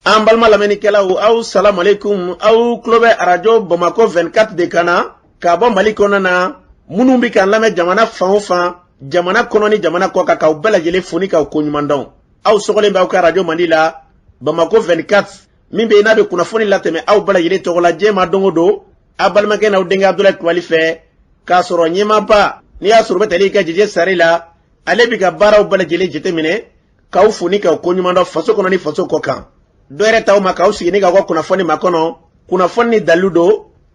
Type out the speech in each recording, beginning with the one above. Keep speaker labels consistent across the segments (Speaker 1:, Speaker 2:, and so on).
Speaker 1: An balma lamɛnnikɛlaw aw salam aleikum aw tulo bɛ arajo Bamako 24 de kan na ka bɔ Mali kɔnɔ na minnu bɛ k'an lamɛn jamana fan o fan jamana kɔnɔ ni jamana kɔ kan k'aw bɛɛ lajɛlen foni k'aw ko ɲuman dɔn aw sɔgɔlen b'aw ka arajo Mali la Bamako 24 min bɛ yen n'a bɛ kunnafoni latɛmɛ aw bɛɛ lajɛlen tɔgɔ la diɲɛ ma don o don a balimakɛ n'aw denkɛ Abdulaye Kulibali fɛ k'a sɔrɔ ɲɛmaaba n'i y'a sɔrɔ bɛ tali ka jɛjɛ sari la ale bɛ ka baaraw bɛɛ lajɛlen jateminɛ k'aw foni k'aw ko ɲuman dɔn faso kɔnɔ ni faso kɔ kan. Dɔɛrɛ taw ma k'aw sigi ni ka bɔ kunnafoni ma kɔnɔ kunnafoni ni dalilu don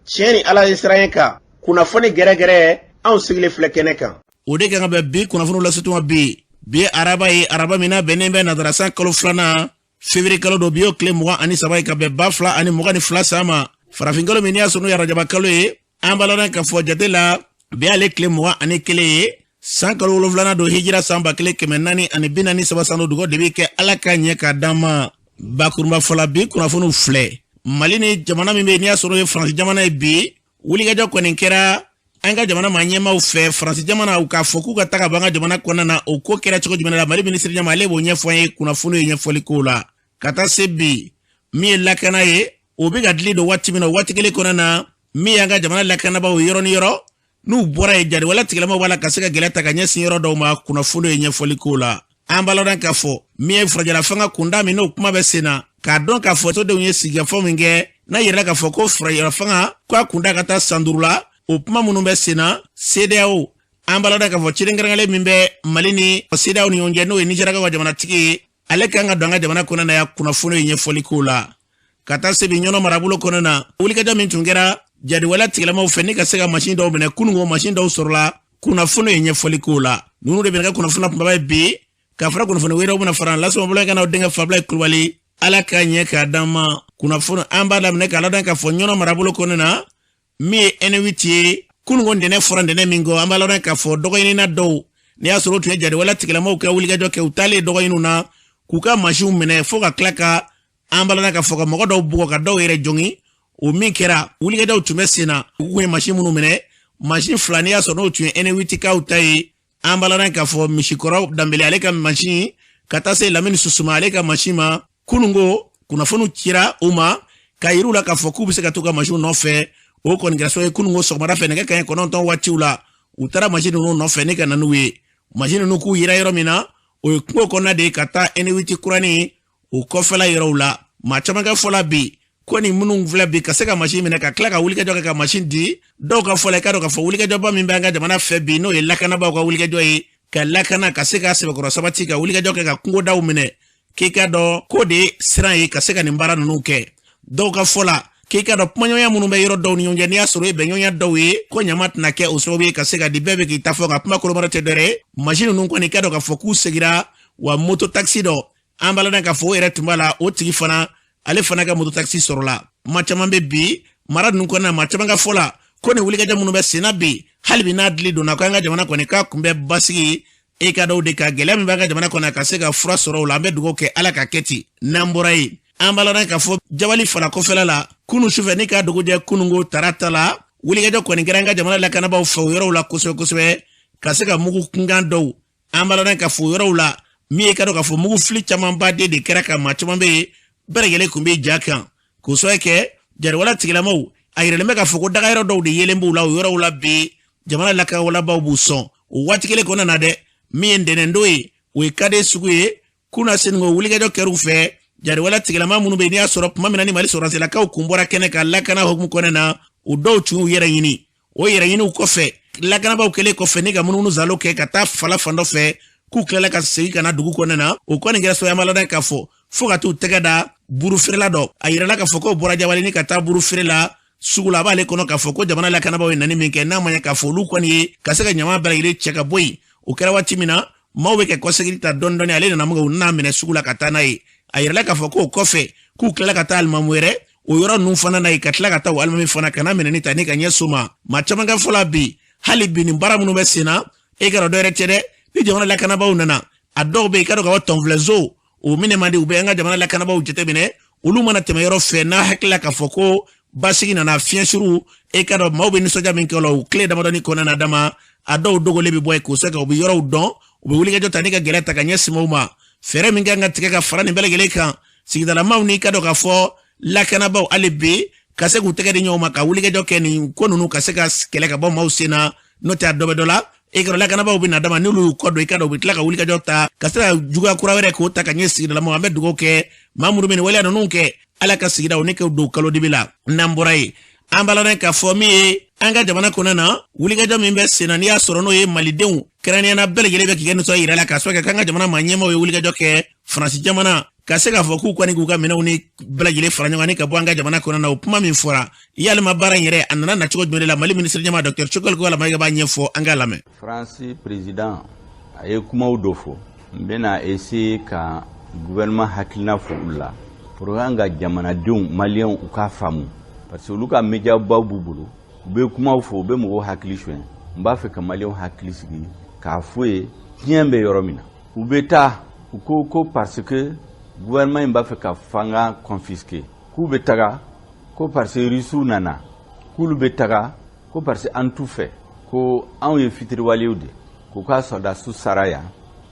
Speaker 1: tiɲɛ ni ala ye siran ye kan kunnafoni gɛrɛgɛrɛ anw sigilen filɛ kɛnɛ kan.
Speaker 2: O de kan ka bɛn bi kunnafoni lasutuma bi araba ye araba min na bɛnnen bɛ nadarasa kalo filanan février kalo don bi o tile 23 ye ka bɛn 2022 san ma farafin kalo min y'a sɔrɔ n'o ye arajaba kalo ye an balana ka fɔ jate la bi ale tile 21 ye san kalo 7 don hijira san 1443 san dugo de bi kɛ ala ka ɲɛ ka dama. Bakurumba fɔla bi kunnafoniw filɛ Mali ni jamana min bɛ n'i y'a sɔrɔ ye Faransi jamana ye bi wulikajɔ kɔni kɛra an ka jamana ma ɲɛmaaw fɛ Faransi jamana u k'a fɔ k'u ka taga bɔ an ka jamana kɔnɔna na o ko kɛra cogo jumɛn la Mali ministre ɲɛma ale b'o ɲɛfɔ an ye kunnafoni ye ɲɛfɔli kow la ka taa se bi min ye lakana ye o bɛ ka dili don waati min na waati kelen kɔnɔna na min y'an ka jamana lakanabaaw yɔrɔ ni yɔrɔ n'u bɔra ye jadiwala tigilamaw b'a la ka se ka gɛlɛya ta ka ɲɛsin yɔrɔ dɔw ma kunnafoni ye ɲɛfɔli kow la. An baladan k'a fɔ min ye farajɛla fanga kunda min n'o kuma bɛ sen na k'a dɔn k'a fɔ sodenw ye sigikafɔ min kɛ n'a yɛrɛ k'a fɔ ko farajɛla fanga k'a kunda ka taa san 5 la o kuma minnu bɛ sen na CEDEAO an baladan k'a fɔ cidenkɛrɛnkɛrɛnlen min bɛ Mali ni CEDEAO ni ɲɔgɔn cɛ n'o ye Nijɛrakaw ka jamanatigi ye ale kan ka don an ka jamana kɔnɔ na ya kunnafoni ye ɲɛfɔli kow la ka taa se bi ɲɔnɔ marabolo kɔnɔ na wulikajɔ min tun kɛra jadiwala tigilamaw fɛ ni ka se ka machine dɔw minɛ kunungo machine dɔw sɔrɔla kunnafoni ye ɲɛfɔli kow la ninnu de bɛ ka kunnafoni kunbaba ye bi ka fara kunnafoni wɛrɛw bɛna fara lasɔn bolo kana denkɛ Abdulaye Kulibali ala ka ɲɛ ka dama kunnafoni an b'a daminɛ k'a ladan k'a fɔ ɲɔnɔ marabolo kɔnɔ na min ye N8 ye kunungo ntɛnɛn fɔra ntɛnɛn min kɔ an b'a ladan k'a fɔ dɔgɔɲinina dɔw n'i y'a sɔrɔ u tun ye jadiwala tigilamaw kɛ wulikajɔ kɛ u taalen dɔgɔɲiniw na k'u ka masiw minɛ fo ka tila ka an b'a ladan k'a fɔ ka mɔgɔ dɔw bugɔ ka dɔw yɛrɛ jɔngi o min kɛra wulikajɔw tun bɛ sen na u kun ye masi minnu minɛ masi fila n'i y'a sɔrɔ n'o tun ye N8 kaw ta ye an baladan k'a fɔ misikɔrɔ Danbele ale ka machine ka taa se Lamini Susuma ale ka machine ma kunungo kunnafoniw cira u ma ka yir'u la k'a fɔ k'u bɛ se ka t'u ka machine nɔfɛ o kɔni kɛra so ye kunungo sɔgɔmada fɛ nɛgɛ kanɲɛ 9 waatiw la u taara machine ninnu nɔfɛ ne ka na n'u ye machine ninnu k'u yira yɔrɔ min na o ye kungo kɔnɔna de ye ka taa N8 kurani o kɔfɛla yɔrɔw la maa caman ka fɔla bi ko ni minnu filɛ bi ka se ka machine minɛ ka tila ka wulikajɔ kɛ ka machine di dɔw ka fɔla i ka dɔn k'a fɔ wulikajɔba min bɛ an ka jamana fɛ bi n'o ye lakanabaaw ka wulikajɔ ye ka lakana ka se ka sɛbɛkɔrɔ sabati ka wulikajɔ kɛ ka kungodaw minɛ k'i ka dɔn ko de ye siran ye ka se ka nin baara ninnu kɛ dɔw ka fɔla k'i ka dɔn kumaɲɔgɔnya minnu bɛ yɔrɔ dɔw ni ɲɔgɔn cɛ n'i y'a sɔrɔ ye bɛnɲɔgɔnya dɔw ye ko ɲama tɛna kɛ o sababu ye ka se ka di bɛɛ bɛ k'i ta fɔ ka kuma kolomɔrɔ tɛ dɛrɛ machine ninnu kɔni i ka dɔn k'a fɔ k'u segira wa moto taxi dɔ an baladan k'a fɔ o yɛrɛ tun b'a la o tigi fana ale fana ka moto taxi sɔrɔla maa caman bɛ bi mara ninnu kɔnɔna maa caman ka fɔla ko ni wulikajɔ minnu bɛ senna bi hali bi n'a dili donna ko an ka jamana kɔni k'a kun bɛ basigi e ka dɔw de ka gɛlɛya min b'an ka jamana kɔnɔ ka se ka fura sɔrɔ o la an bɛ dugawu kɛ ala ka kɛ ten n'an bɔra yen an baladan k'a fɔ jabali fara kɔfɛla la kunun sufɛ ni k'a dugujɛ kunungo tarata la wulikajɔ kɔni kɛra an ka jamana lakanabaaw fɛ o yɔrɔw la kosɛbɛ kosɛbɛ ka se ka mugu kunkan dɔw an baladan k'a fɔ o yɔrɔw la min ye ka dɔn k'a fɔ mugu fili camanba de kɛra ka maa caman bɛ yen bɛɛ lajɛlen kun bɛ ja kan k'o sababu kɛ jadiwala tigilamaw a yirɛlen bɛ k'a fɔ ko dagayɔrɔ dɔw de yelen b'u la o yɔrɔw la bi jamana lakanabaaw b'u sɔn o waati kelen kɔnɔna na dɛ min ye ntɛnɛndon ye o ye kaden sugu ye kunna seningo wulikajɔ kɛr'u fɛ jadiwala tigilama minnu bɛ yen n'i y'a sɔrɔ tuma min na ni Mali sɔrɔdasielakaw kun bɔra kɛnɛ ka lakana hukumu kɔnɔna na o dɔw tun y'u yɛrɛ ɲini o yɛrɛ ɲiniw kɔfɛ lakanabaaw kɛlen kɔfɛ ni ka munumunu zalo kɛ ka taa fala fan dɔ fɛ k'u tilala ka segin ka na dugu kɔnɔna na o kɔni kɛra soya maladan k'a fɔ fo ka t'u tɛgɛ da burufeerela dɔ a yirala k'a fɔ ko bɔra jabali ni ka taa burufeere la sugu la a b'ale kɔnɔ k'a fɔ ko jamana lakanabaaw ye nani min kɛ n'a ma ɲɛ k'a fɔ olu kɔni ye ka se ka ɲama bɛɛ lajɛlen cɛ ka bɔ yen o kɛra waati min na maaw bɛ kɛ kɔsegin ta dɔɔni dɔɔni ale nana mun kɛ u n'a minɛ sugu la ka taa n'a ye a yirala k'a fɔ k'o kɔfɛ k'u tilala ka taa alimamu wɛrɛ o yɔrɔ ninnu fana na ye ka tila ka taa o alimami fana kana minɛni ta ni ka ɲɛ so ma maa caman ka fɔla bi hali bi nin baara minnu bɛ sen na e ka dɔn dɔ yɛrɛ tɛ dɛ ni jamana lakanabaaw nana a dɔw bɛ yen i ka dɔn k'a fɔ tɔnfilɛzo o minɛ man di u bɛ an ka jamana lakanabaaw jateminɛ olu mana tɛmɛ yɔrɔ fɛ n'a hakilila k'a fɔ ko basigi nana fiɲɛ suru e ka dɔn maaw bɛ nisɔndiya min kɛ o la u tile damadɔni kɔnɔna na dama a dɔw dogolen bɛ bɔ yen k'o se ka u bɛ yɔrɔw dɔn u bɛ wulikajɔ ta ni ka gɛlɛya ta ka ɲɛsin o ma fɛɛrɛ min kan ka tigɛ ka fara nin bɛɛ lajɛlen kan sigidalamaw ni ka dɔ ka fɔ lakanabaw ale be ka se k'u tɛgɛ di ɲɔgɔn ma ka wulikajɔ kɛ nin ko ninnu ka se ka kɛlɛ ka bɔ maaw sen na n'o tɛ a dɔ bɛ dɔ la e ka lakanabaw bɛ na dama n'olu y'u kɔ don i ka dɔn u bɛ tila ka wulikajɔ ta ka se ka juguya kura wɛrɛ k'o ta ka ɲɛ sigidalamaw an bɛ dugawu kɛ maa minnu bɛ nin waleya ninnu kɛ ala ka sigidaw ne k'o don kalo dibi la n'an bɔra ye an balana k'a fɔ min ye an ka jamana kɔnɔ na wulikajɔ min bɛ sen na n'i y'a sɔrɔ n'o ye malidenw kɛrɛnkɛrɛnnenya bɛɛ lajɛlen bɛ k'i kɛ nisɔn yira la k'a sɔrɔ k'an ka jamana maa ɲɛmaaw ye wulikajɔ kɛ faransi jamana ka se k'a fɔ k'u kɔni k'u ka minɛnw ni bɛɛ lajɛlen fara ɲɔgɔn ka bɔ an ka jamana kɔnɔ na o kuma min fɔra yalima baara in yɛrɛ a nana nacogo jumɛn de la mali minisiri ɲɛmaa Dr Chokal Kugala b'a ɲɛfɔ an k'a lamɛn.
Speaker 3: Faransi président a ye kumaw dɔ fɔ n bɛna essayer ka gouvernement hakilina fɔ u la pour an ka jamanadenw maliyɛnw u k'a faamu parce que olu ka média baw b'u bolo u bɛ kumaw fɔ u bɛ mɔgɔw hakili soɲɛ n b'a fɛ ka maliyɛnw hakili sigi k'a fɔ ye diɲɛ bɛ yɔrɔ min na u bɛ taa u ko parce que gouvernement in b'a fɛ ka fanga confisquer k'u bɛ taga ko parce que Russiw nana k'olu bɛ taga ko parce que an t'u fɛ ko anw ye fitiriwalew de k'u ka sɔrdasiw sara yan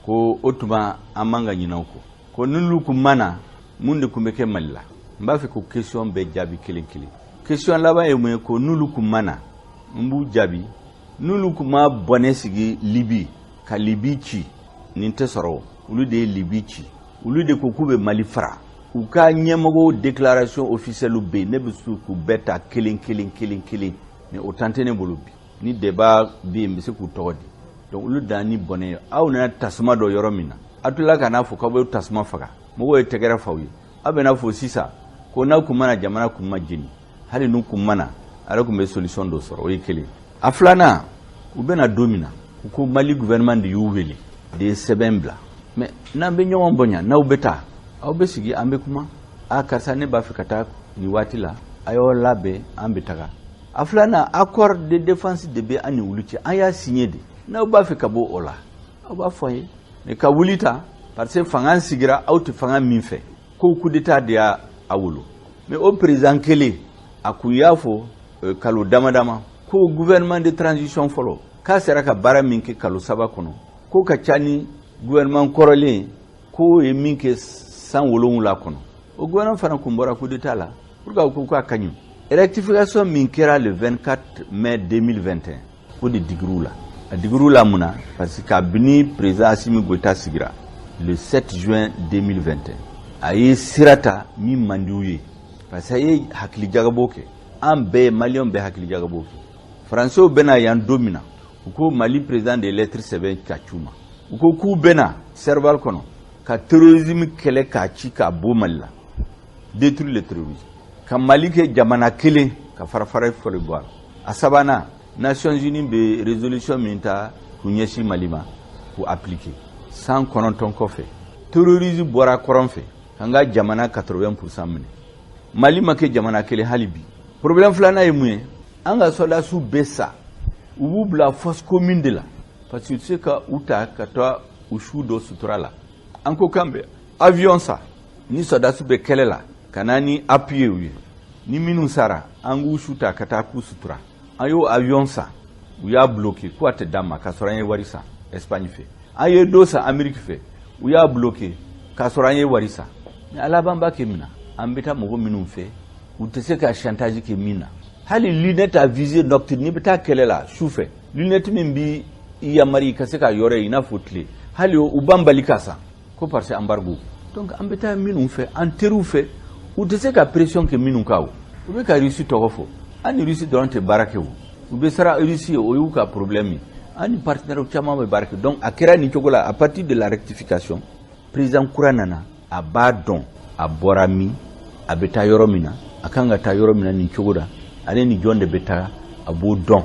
Speaker 3: ko o tuma an man ka ɲinɛ o kɔ ko n'olu kun ma na mun de kun bɛ kɛ Mali la n b'a fɛ ko question bɛɛ jaabi kelen kelen question laban ye mun ye ko n'olu kun ma na n b'u jaabi n'olu kun ma bɔnɛ sigi Libi ka Libi ci nin tɛ sɔrɔ olu de ye Libi ci olu de ko k'u bɛ Mali fara u ka ɲɛmɔgɔw déclaration officielle bɛ yen ne bɛ se k'u bɛɛ ta kelen kelen kelen kelen mais o tan tɛ ne bolo bi ni débat bɛ yen n bɛ se k'u tɔgɔ di donc olu dan ni bɔnɛ ye aw nana tasuma dɔ yɔrɔ min na a tila ka n'a fɔ k'aw bɛ tasuma faga mɔgɔw ye tɛgɛrɛ f'aw ye aw bɛ n'a fɔ sisan ko n'aw kun mana jamana kun ma jeni hali n'u kun mana ale kun bɛ solution dɔ sɔrɔ o ye kelen a filanan u bɛna don min na u ko Mali gouvernement de y'u wele de ye sɛbɛn bila mais n'an bɛ ɲɔgɔn bonya n'aw bɛ taa aw bɛ sigi an bɛ kuma a karisa ne b'a fɛ ka taa nin waati la a y'aw labɛn an bɛ taga a filanan accord de défense de bɛ an ni wulu cɛ an y'a signé de n'aw b'a fɛ ka bɔ o la aw b'a fɔ an ye mais ka wuli ta parce que fanga sigira aw tɛ fanga min fɛ ko coup d'état de y'a wolo mais o président kelen a kun y'a fɔ kalo dama dama ko gouvernement de transition fɔlɔ k'a sera ka baara min kɛ kalo 3 kɔnɔ ko ka ca ni gouvernement kɔrɔlen ko ye min kɛ san 7 kɔnɔ o gouvernement fana kun bɔra coup d'état la pour que ko k'a ka ɲi rectification min kɛra le 24 mai 2021 o de digir'u la a digir'u la mun na parce que kabini président Assimi Goïta sigira le 7 juin 2021 a ye sira ta min man di u ye parce que a ye hakili jagabɔ kɛ an bɛɛ maliyɛnw bɛɛ hakili jagabɔ kɛ faransɛw bɛna yan don min na u ko Mali président de lettre sɛbɛn ka c'u ma u ko k'u bɛna Serval kɔnɔ ka terrorisme kɛlɛ k'a ci k'a bɔ Mali la détruire le terrorisme ka Mali kɛ jamana kelen ka farafara fɔli bɔ a sabanan Nations Unies bɛ résolution min ta k'u ɲɛsin Mali ma k'u appliquer 109 kɔfɛ terrorisme bɔra kɔrɔn fɛ k'an ka jamana 80% minɛ Mali ma kɛ jamana kelen hali bi problème filanan ye mun ye an ka soldasiw bɛɛ sa u b'u bila fosse commune de la parce que u tɛ se ka u ta ka taa u su dɔ sutura la an ko k'an bɛ avion sa ni soldasiw bɛ kɛlɛ la ka na ni appui ye u ye ni minnu sara an k'u su ta ka taa k'u sutura an y'o avion sa u y'a bloqué ko a tɛ d'an ma k'a sɔrɔ an ye wari san Espagne fɛ an ye dɔ san Amérique fɛ u y'a bloqué k'a sɔrɔ an ye wari san mais a laban b'a kɛ min na an bɛ taa mɔgɔ minnu fɛ u tɛ se ka chantage kɛ min na hali lunette à visée nocturne n'i bɛ taa kɛlɛ la su fɛ lunette min b'i yamari ka se ka yɔrɔ ye i n'a fɔ tile hali u b'an bali ka san ko parce que embargo donc an bɛ taa minnu fɛ an teriw fɛ u tɛ se ka pression kɛ minnu kan o u bɛ ka Russie tɔgɔ fɔ an ni Russie dɔrɔn tɛ baara kɛ o u bɛ sara Russie o y'u ka problème ye an ni partenaires caman bɛ baara kɛ donc a kɛra nin cogo la à partir de la rectification président kura nana a b'a dɔn a bɔra min a bɛ taa yɔrɔ min na a kan ka taa yɔrɔ min na nin cogo la ale ni jɔn de bɛ taa a b'o dɔn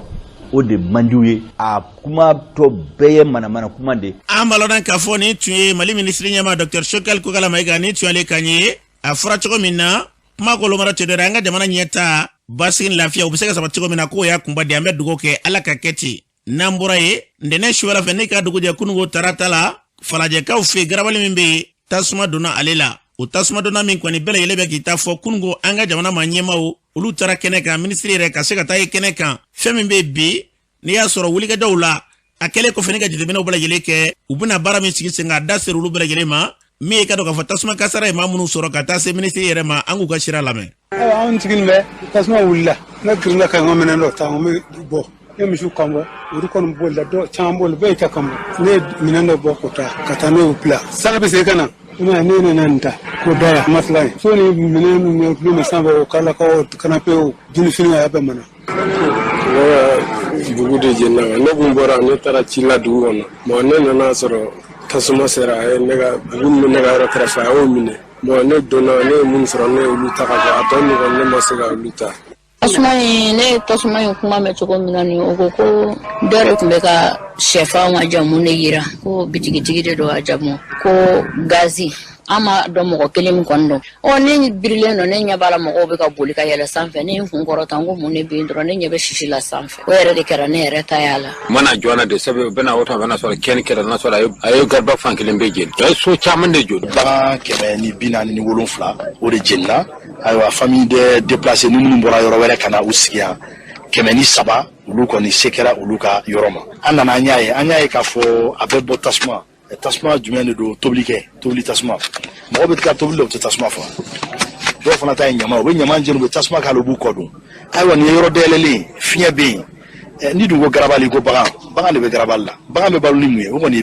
Speaker 3: o de man di u ye a kuma tɔ bɛɛ ye manamana kuma de.
Speaker 2: an balɔnna k'a fɔ nin tun ye Mali minisiri ɲɛmaa Dr Chokal Kugala Mayiga nin tun y'ale kan ye a fɔra cogo min na kuma kolomara tɛ dɔ wɛrɛ an ka jamana ɲɛtaa basigi lafiya u bɛ se ka sabati cogo min na k'o y'a kunba di an bɛ dugawu kɛ ala ka kɛ ten n'an bɔra ye ntɛnɛn su wɛrɛ fɛ ne ka dugu jɛ kununko tarata la falajɛkaw fɛ garabali min bɛ yen tasuma donna ale la o tasuma donna min kɔni bɛɛ lajɛlen bɛ k'i ta fɔ kununko an ka jamana maa ɲɛmaaw olu taara kɛnɛ kan minisiri yɛrɛ ka se ka taa ye kɛnɛ kan fɛn min bɛ bi n'i y'a sɔrɔ wulikajɔw la a kɛlen kɔfɛ ne ka jateminɛw bɛɛ lajɛlen kɛ u bɛna baara min sigi sen kan a da sera olu bɛɛ lajɛlen ma mi ka do ka fa tasuma kasara e mamunu soro ka ta se ministre yere ma angu ka shira lame
Speaker 4: an tigin be tasuma wulla na girna ka ngomene no ta ngomi bo e mi shu kambo uru kon bol da do chambol be ta kambo ne minando bo ko ta katano pla sala be se kana ina ne nanta ko daya maslai so ni minenu ne plume samba kala ko kana pe jini fini ya be mana
Speaker 5: dugu de jenna ne bumbora ne tara chila dugu ono mo ne nana soro tasuma sera ne ga bugu ne ga ro trafa o mine mo ne dona ne mun soro ne luta ka aton ne ma se ga luta
Speaker 6: tasuma ne tasuma kuma me cogo minani o ko dare kumbe ka shefa wa jamu ne yira ko bitigi de do ajamu ko gazi ama do mo kelim kondo o ne birile no ne nyabala mo be ka boli ka yela sanfe ne ngoro tango mo ne be ndro ne nyebe shishi la sanfe o ere de kera ne ere ta yala
Speaker 7: mana jona de sabe bena wota bena so ken kera na so ayo garba fan kelim be jel to so chaman de jod
Speaker 8: ba kebe ni binani ni wolonfla o de jenna aywa famille de déplacer nous nous bora yoro wele kana usiya kemeni saba ulu ko ni sekera ulu ka yoroma anana anyaye ka fo abe botasma tasma jumene do tobli tasma mo be ka tobli do tasma fa do fana tay nyama o be nyama jenu be tasma ka lo bu ko dum aywa ni yoro delele fiya be ni du go garabali go baga le be garaballa baga be balu ni o ni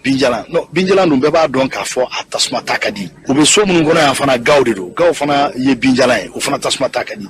Speaker 8: binjala no binjala ndum be ba don ka fo atasma takadi o be so mun ngona ya fana gawde do gaw fana ye binjala o fana tasma takadi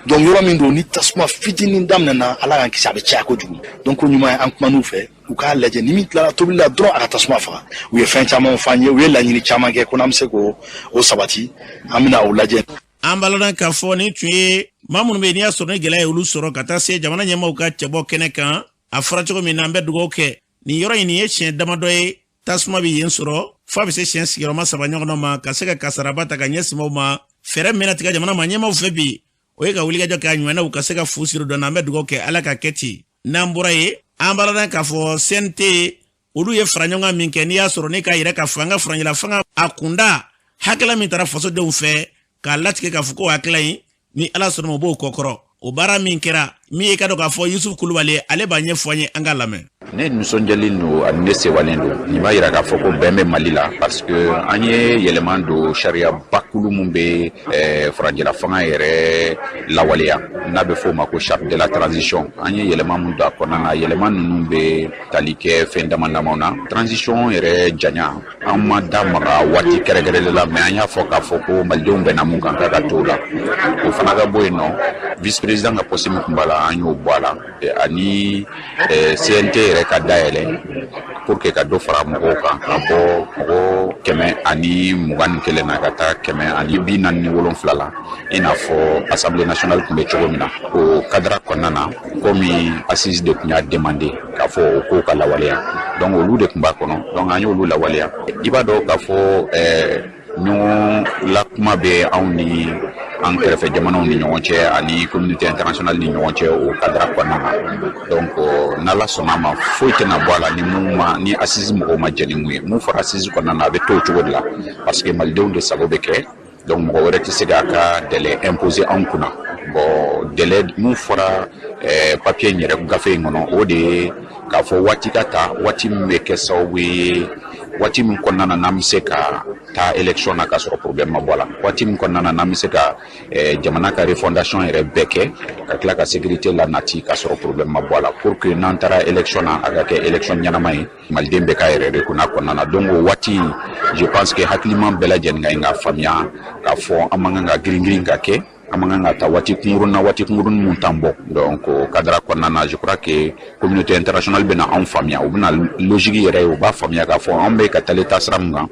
Speaker 8: donc yoro min do ni tasma fitini ndamna na ala kan kisabe cha ko jugu donc nyuma an kuma nu fe u ka leje ni mi klara to bila dro ala tasma fa u ye fen chama fanye u ye la nyini chama ke kuna mse ko o sabati amina o leje
Speaker 2: ambalodan ka fo ni tuye mamun be ni aso ne gela e ulu soro kata se jamana nyama u ka chebo kenekan afra choko mi nambe dugo ke ni yoro ini ye chen damadoy tasuma bi yensoro fa bi se chen sigiro ma saba nyono ma kaseka kasarabata ka nyesimo ma fere mena tiga jamana ma nyema febi o ye ka wuliga jo ka nywana u kaseka fusiro do nambe dugo ke ala ka keti nambura ye ambala ka fo sente ulu ye franyonga minke ni asoro ne ka ire ka fanga franyila fanga akunda hakela mi tara faso de ufe ka latike ka fuko aklai ni ala soro mo bo kokoro o bara minkera mi ka do ka fo Yusuf Kulubali ale ba nyefanye angalame
Speaker 9: ne nusonjali no adne sewalendo ni ma yira ka foko bembe malila parce que anye yeleman do sharia bakulu mumbe franjila fanga yere lawalia na be fo mako charte de la transition anye yeleman mun da konana yeleman numbe talike fendamana mona transition yere janya amma damara wati keregere la me anya foka foko maljombe na munga ka tola o fana ga boyno vice président ga possible kumbala anyo bwala ani CNT ka daele pour que ka do fara mo kan abo go keme ani mugan kele na kata keme ani binan ni wolon flala ina fo assemblée nationale kumbe chogomina o cadre konana komi assise de kunya demander ka fo ko kala walia donc olu de kumba kono donc anyo olu la walia iba do ka fo no la kuma be awni en kerefe jamano ni ñonche ani communauté internationale ni ñonche o cadre konana donc nala sonama foite na boala ni muma ni assise mo ma jeni mu fa assise konana be to chugodla parce que maldew de sabobeke donc mo worete sega ka délai imposé en kuna bo délai mu fora papier ni rek gafe ngono o de ka fo wati kata wati meke sawi wati min konnana namse ka ta election na ka soro problème ma bola wati min konnana namse ka jamana ka refondation ere beke ka kla ka sécurité la nati ka soro problème ma bola pour que nantara election na aga ke election nyanamay maldembe ka ere ko na konnana donc wati je pense que hakliman bela jen nga famia ka fo amanga nga green ka ke amanga ta wati kungurun muntambo donc cadre konana je crois que communauté internationale bena en famia ou bena logique yere ou ba famia ka fo ambe ka taleta sramga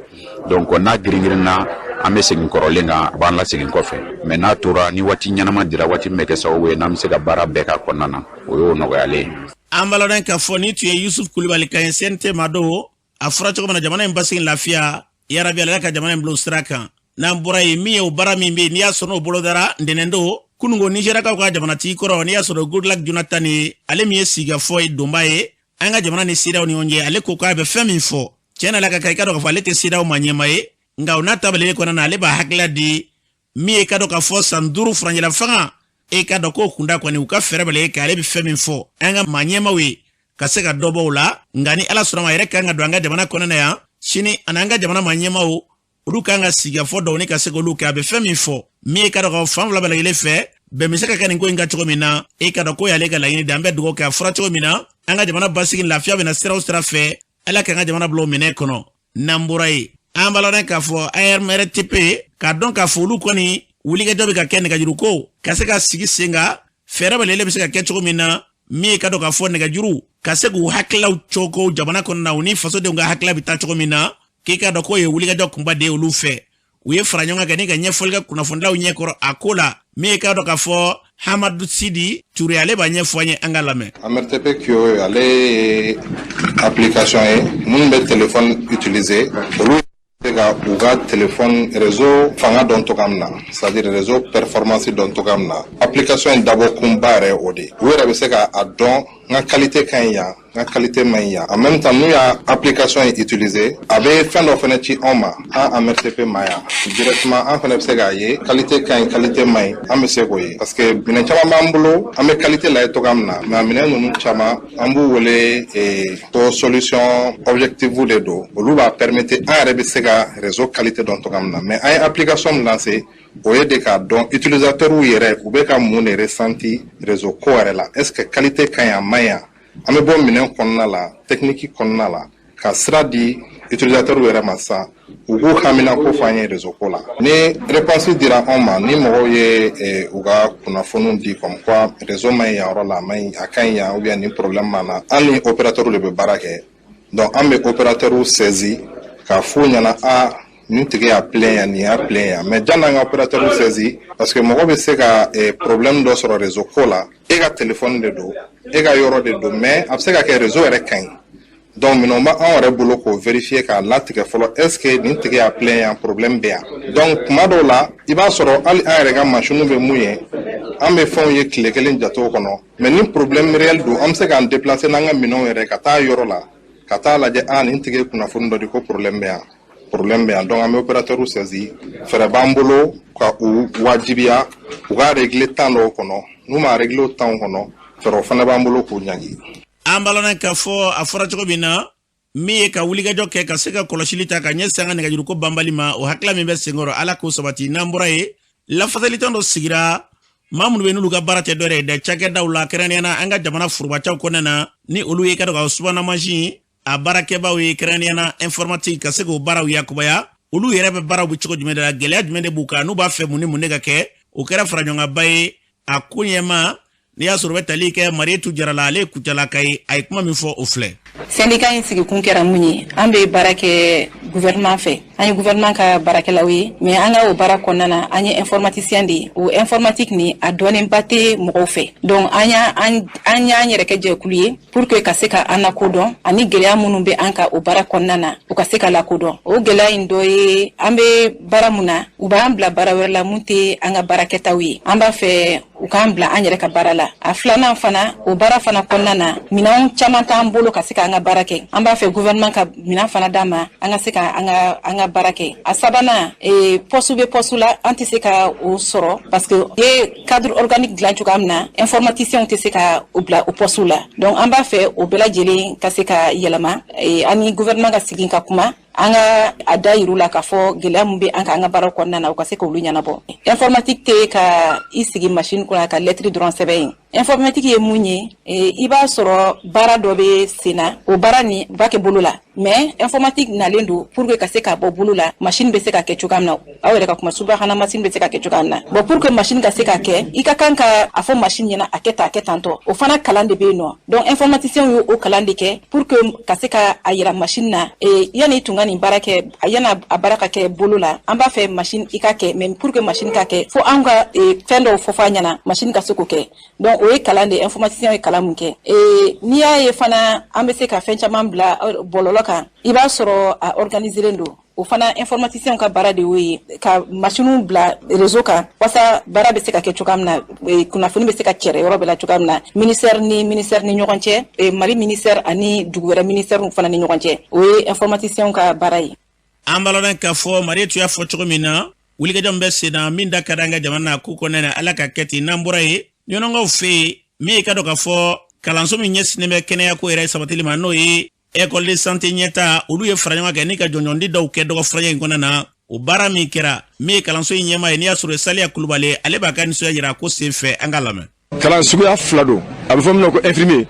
Speaker 9: donc on a gringirna ame segin korolenga ban la segin kofe mais na tora ni wati nyanama dira wati meke sawe nam se ga bara beka konana o yo no yale
Speaker 2: ambalodan ka fo ni tuye Yusuf Kulubali ka sente mado afra choko na jamana embassy lafia yara bi ala ka jamana mblostraka na mbura mi o bara mi be ni asono bolodara ndenendo kunungo Nigeria ka jamana ti koro ni asono Goodluck Jonathan ale mi esiga fo dombaye anga jamana ni sida oni onje ale ko ka be femi fo chena la ka kai ka do fa lete sida o manyemaye nga onata bele ko na ale ba hakla di mi e ka do ka fo sanduru franjela fanga e ka do ko kunda ko ni uka fere bele ka ale be femi fo anga manyema we kaseka dobo la ngani ala sura ma yere ka nga do anga jamana ko na ya sini ananga jamana manyema o olu kan ka siga fo dɔw ni ka se k'olu kɛ a bɛ fɛn min fɔ min ye ka dɔ ka fan fila bɛ lajɛlen fɛ bɛn bɛ se ka kɛ nin ko in ka cogo min na e ka dɔ ko y'ale ka laɲini de an bɛ dugawu kɛ a fɔra cogo min na an ka jamana basigi lafiya bɛ na sira o sira fɛ ala k'an ka jamana bila o minɛ kɔnɔ n'an bɔra yen an b'a lɔn k'a fɔ ARMRTP k'a dɔn k'a fɔ olu kɔni wulikajɔ bɛ ka kɛ nɛgɛjuru ko ka se ka sigi sen kan fɛɛrɛ bɛlɛle bɛ se ka kɛ cogo min na min ye ka dɔ k'a fɔ nɛgɛjuru ka se k'u hakilaw cogo jamana kɔnɔna u ni fasodenw ka hakila bɛ taa cogo min na k'i ka dɔ k'o ye wulikajɔ kunba de olu fɛ u ye fara ɲɔgɔn kan ni ka ɲɛfɔli kɛ kunnafonilaw ɲɛkɔrɔ a ko la min ye ka dɔ k'a fɔ Hamadu Sidi Ture ale b'a ɲɛfɔ an ye an ka lamɛn.
Speaker 10: ARMRTP Kio ale application ye minnu bɛ téléphone utiliser olu u ka téléphone réseau fanga dɔn cogoya min na c'est-à-dire réseau performance dɔn cogoya min na application in dabɔ kunba yɛrɛ o de u yɛrɛ bɛ se ka a dɔn n ka qualité ka ɲi yan n ka qualité man ɲi yan en même temps n'u y'a application in utiliser a bɛ fɛn dɔ fana ci anw ma an ARMRTP ma yan directement an fana bɛ se k'a ye qualité ka ɲi qualité man ɲi an bɛ se k'o ye parce que minɛn caman b'an bolo an bɛ qualité lajɛ cogoya min na mais minɛn ninnu caman an b'u wele ko solution objective de don olu b'a permettre an yɛrɛ bɛ se ka réseau qualité dɔn cogoya min na mais an ye application min lancé o ye de k'a dɔn utilisateur yɛrɛ u bɛ ka mun de ressenti réseau ko yɛrɛ la est ce que qualité ka ɲi a man ɲi an bɛ bɔ minɛn kɔnɔna la technique kɔnɔna la ka sira di utilisateur yɛrɛ ma sisan u k'u hamina ko fɔ an ye réseau ko la ni réponse dira anw ma ni mɔgɔw ye u ka kunnafoniw di comme quoi réseau man ɲi yan yɔrɔ la a man ɲi a ka ɲi yan ou bien ni problème b'an na an ni opérateur de bɛ baara kɛ donc an bɛ opérateur saisi k'a f'u ɲɛna nin tigi y'a plein yan nin y'a plein yan mais jan n'an ka opérateur saisi parce que mɔgɔ bɛ se ka problème dɔ sɔrɔ réseau ko la e ka téléphone de don e ka yɔrɔ de don mais a bɛ se ka kɛ réseau yɛrɛ ka ɲi donc minɛnw b'an yɛrɛ bolo k'o vérifier k'a latigɛ fɔlɔ est ce que nin tigi y'a plein yan problème bɛ yan donc tuma dɔw la i b'a sɔrɔ hali an yɛrɛ ka machine bɛ mun ye an bɛ fɛnw ye tile kelen jatew kɔnɔ mais ni problème réel don an bɛ se k'an déplacer n'an ka minɛnw yɛrɛ ka taa yɔrɔ la ka taa lajɛ nin tigi ye kunnafoni dɔ di ko problème bɛ yan problème bɛ yan donc an bɛ opérateur saisi fɛɛrɛ b'an bolo ka u wajibiya u ka régler temps dɔw kɔnɔ n'u ma régler o temps kɔnɔ fɛɛrɛw fana b'an bolo k'u ɲangi.
Speaker 2: an balanan k'a fɔ a fɔra cogo min na min ye ka wulikajɔ kɛ ka se ka kɔlɔsili ta ka ɲɛsin an ka nɛgɛjuruko banbali ma o hakila min bɛ senkɔrɔ ala k'o sabati n'an bɔra ye lafasali tɔn dɔ sigira maa minnu bɛ n'olu ka baara tɛ dɔ ye dɛ cakɛdaw la kɛrɛnkɛrɛnnenya an ka jamana forobacaw kɔnɔna na ni olu ye ka dɔ ka subahana mansin a baarakɛbaaw ye kɛrɛnkɛrɛnnenya informatique ka se k'o baaraw yakubaya olu yɛrɛ bɛ baaraw bɛ cogo jumɛn de la gɛlɛya jumɛn de b'u kan n'u b'a fɛ mun ni mun de ka kɛ o kɛra faraɲɔgɔnba ye a ko ɲɛma n'i y'a sɔrɔ u bɛ tali kɛ Marietu Jarala ale ye Kucalaka ye a ye kuma min fɔ o filɛ.
Speaker 11: Syndicat in sigikun kɛra mun ye an bɛ baara kɛ gouvernement fɛ an ye gouvernement ka baarakɛlaw ye mais an ka o baara kɔnɔna na an ye informaticien de ye o informatique ni a dɔnnenba tɛ mɔgɔw fɛ donc an y'an yɛrɛ kɛ jɛkulu ye pour que ka se ka an lakodɔn ani gɛlɛya minnu bɛ an ka o baara kɔnɔna na u ka se ka lakodɔn o gɛlɛya in dɔ ye an bɛ baara mun na u b'an bila baara wɛrɛ la mun tɛ an ka baarakɛtaw ye an b'a fɛ u k'an bila an yɛrɛ ka baara la a filanan fana o baara fana kɔnɔna na minɛnw caman t'an bolo ka se ka an ka baara kɛ an b'a fɛ gouvernement ka minɛn fana d'a ma an ka se ka an ka baara kɛ a sabanan poste bɛ poste la an tɛ se ka o sɔrɔ parce que ye cadre organique dilan cogoya min na informaticiens tɛ se ka o bila o poste la donc an b'a fɛ o bɛɛ lajɛlen ka se ka yɛlɛma ani gouvernement ka sigi ka kuma an ka a da yiru la k'a fɔ gɛlɛya min bɛ an ka baara kɔnɔna na u ka se k'olu ɲɛnabɔ informatique tɛ ka i sigi machine kɔnɔ ka lettre dɔrɔn sɛbɛn ye informatique ye mun ye i b'a sɔrɔ baara dɔ bɛ sen na o baara nin u b'a kɛ bolo la mais informatique nalen don pour que ka se ka bɔ bolo la machine bɛ se ka kɛ cogoya min na aw yɛrɛ ka kuma subahana machine bɛ se ka kɛ cogoya min na bon pour que machine ka se ka kɛ i ka kan ka a fɔ machine ɲɛna a kɛ tan tɔ o fana kalan de bɛ yen nɔ donc informaticiens ye o kalan de kɛ pour que ka se ka a yira machine na yanni tun ka nin baara kɛ yanni a baara ka kɛ bolo la an b'a fɛ machine i ka kɛ mais pour que machine ka kɛ fo an ka fɛn dɔw fɔ f'a ɲɛna machine ka se k'o kɛ donc o ye kalan de informaticien ye kalan mun kɛ n'i y'a ye fana an bɛ se ka fɛn caman bila bɔlɔlɔ kan i b'a sɔrɔ a organiseren don o fana informaticien ka baara de y'o ye ka machine bila réseau kan walasa baara bɛ se ka kɛ cogoya min na kunnafoni bɛ se ka cɛrɛ yɔrɔ bɛɛ la cogoya min na ministère ni ɲɔgɔn cɛ Mali ministère ani dugu wɛrɛ ministère fana ni ɲɔgɔn cɛ o ye informaticien ka baara ye.
Speaker 2: an balanan k'a fɔ Marietu y'a fɔ cogo min na wulikajɔ min bɛ sen na min da ka di an ka jamana na k'u kɔnɔna na ala ka kɛ ten n'an bɔra ye ɲɔnɔnkaw fɛ yen min ye ka dɔn k'a fɔ kalanso min ɲɛsinnen bɛ kɛnɛya ko yɛrɛ sabatili ma n'o ye école de santé ɲɛta olu ye fara ɲɔgɔn kɛ ni ka jɔnjɔndi dɔw kɛ dɔgɔ furancɛ in kɔnɔna na o baara min kɛra min ye kalanso in ɲɛma ye n'i y'a sɔrɔ Saliya Kulubali ale b'a ka nisɔndiya jira ko sen fɛ an ka lamɛn.
Speaker 12: Kalan suguya 2 don a bɛ fɔ min ma ko infirmier